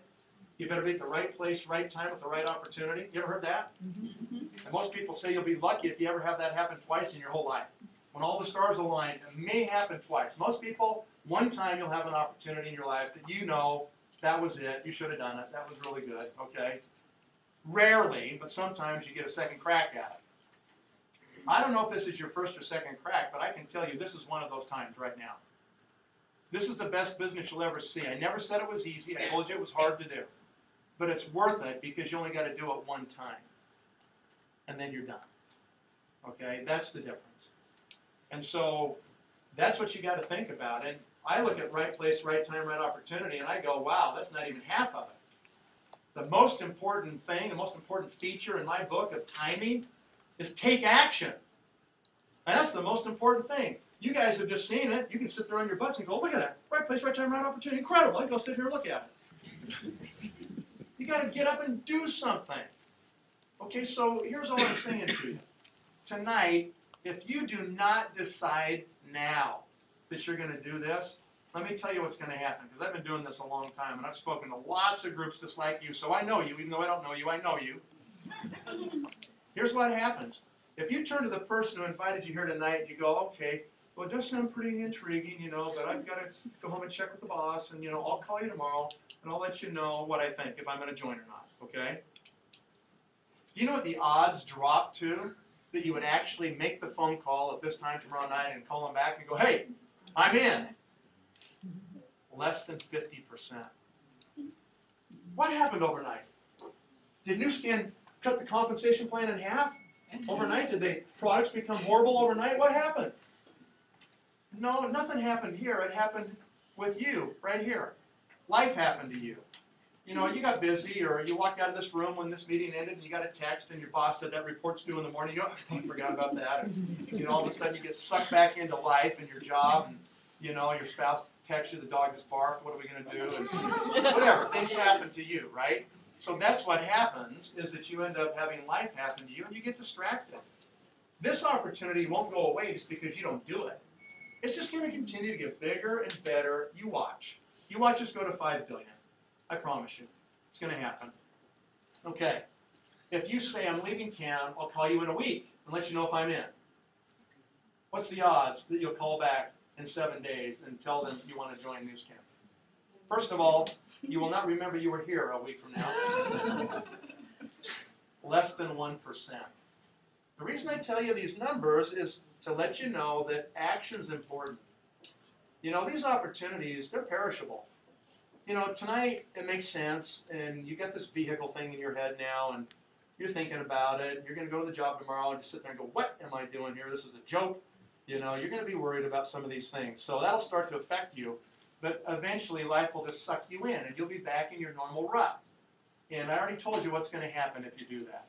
You better be at the right place, right time, with the right opportunity. You ever heard that? And most people say you'll be lucky if you ever have that happen twice in your whole life. When all the stars align, it may happen twice. Most people, one time you'll have an opportunity in your life that you know that was it. You should have done it. That was really good. Okay? Rarely, but sometimes you get a second crack at it. I don't know if this is your first or second crack, but I can tell you this is one of those times right now. This is the best business you'll ever see. I never said it was easy. I told you it was hard to do. But it's worth it because you only got to do it one time. And then you're done. Okay? That's the difference. And so that's what you got to think about. And I look at right place, right time, right opportunity, and I go, wow, that's not even half of it. The most important thing, the most important feature in my book of timing is take action. And that's the most important thing. You guys have just seen it. You can sit there on your butts and go, look at that. Right place, right time, right opportunity. Incredible. I can go sit here and look at it. You got to get up and do something. Okay, so here's all I'm saying to you. Tonight, if you do not decide now that you're going to do this, let me tell you what's going to happen, because I've been doing this a long time, and I've spoken to lots of groups just like you, so I know you. Even though I don't know you, I know you. Here's what happens. If you turn to the person who invited you here tonight and you go, okay, well, it does sound pretty intriguing, but I've got to go home and check with the boss, and, I'll call you tomorrow, and I'll let you know what I think, if I'm going to join or not, okay? Do you know what the odds drop to that you would actually make the phone call at this time tomorrow night and call them back and go, hey, I'm in? Less than 50%. What happened overnight? Did New Skin cut the compensation plan in half? Overnight, did the products become horrible overnight? What happened? No, nothing happened here. It happened with you, right here. Life happened to you. You know, you got busy, or you walked out of this room when this meeting ended, and you got a text, and your boss said that report's due in the morning. You go, oh, I forgot about that. And, you know, all of a sudden you get sucked back into life and your job, and, you know, your spouse texts you, the dog has barked, what are we going to do? And whatever, things happen to you, right? So that's what happens, is that you end up having life happen to you, and you get distracted. This opportunity won't go away just because you don't do it. It's just going to continue to get bigger and better. You watch. You watch us go to 5 billion. I promise you. It's going to happen. Okay. If you say, I'm leaving town, I'll call you in a week and let you know if I'm in. What's the odds that you'll call back in 7 days and tell them you want to join News Camp? First of all, you will not remember you were here a week from now. Less than 1%. The reason I tell you these numbers is to let you know that action is important. You know, these opportunities, they're perishable. You know, tonight it makes sense, and you got this vehicle thing in your head now, and you're thinking about it. You're going to go to the job tomorrow and just sit there and go, what am I doing here? This is a joke. You know, you're going to be worried about some of these things. So that'll start to affect you. But eventually life will just suck you in, and you'll be back in your normal rut. And I already told you what's going to happen if you do that.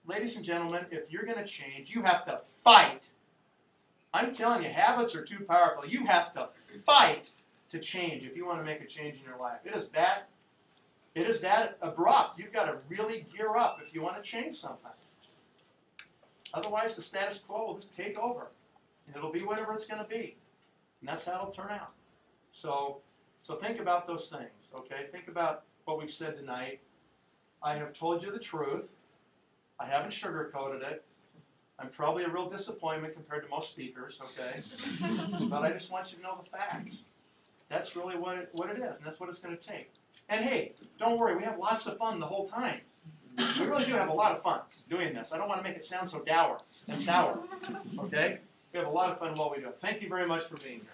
Ladies and gentlemen, if you're going to change, you have to fight. I'm telling you, habits are too powerful. You have to fight to change if you want to make a change in your life. It is that abrupt. You've got to really gear up if you want to change something. Otherwise, the status quo will just take over. And it'll be whatever it's going to be. And that's how it'll turn out. So think about those things, okay? Think about what we've said tonight. I have told you the truth. I haven't sugarcoated it. I'm probably a real disappointment compared to most speakers, okay? But I just want you to know the facts. That's really what it is, and that's what it's going to take. And hey, don't worry, we have lots of fun the whole time. We really do have a lot of fun doing this. I don't want to make it sound so dour and sour, okay? We have a lot of fun while we do it. Thank you very much for being here.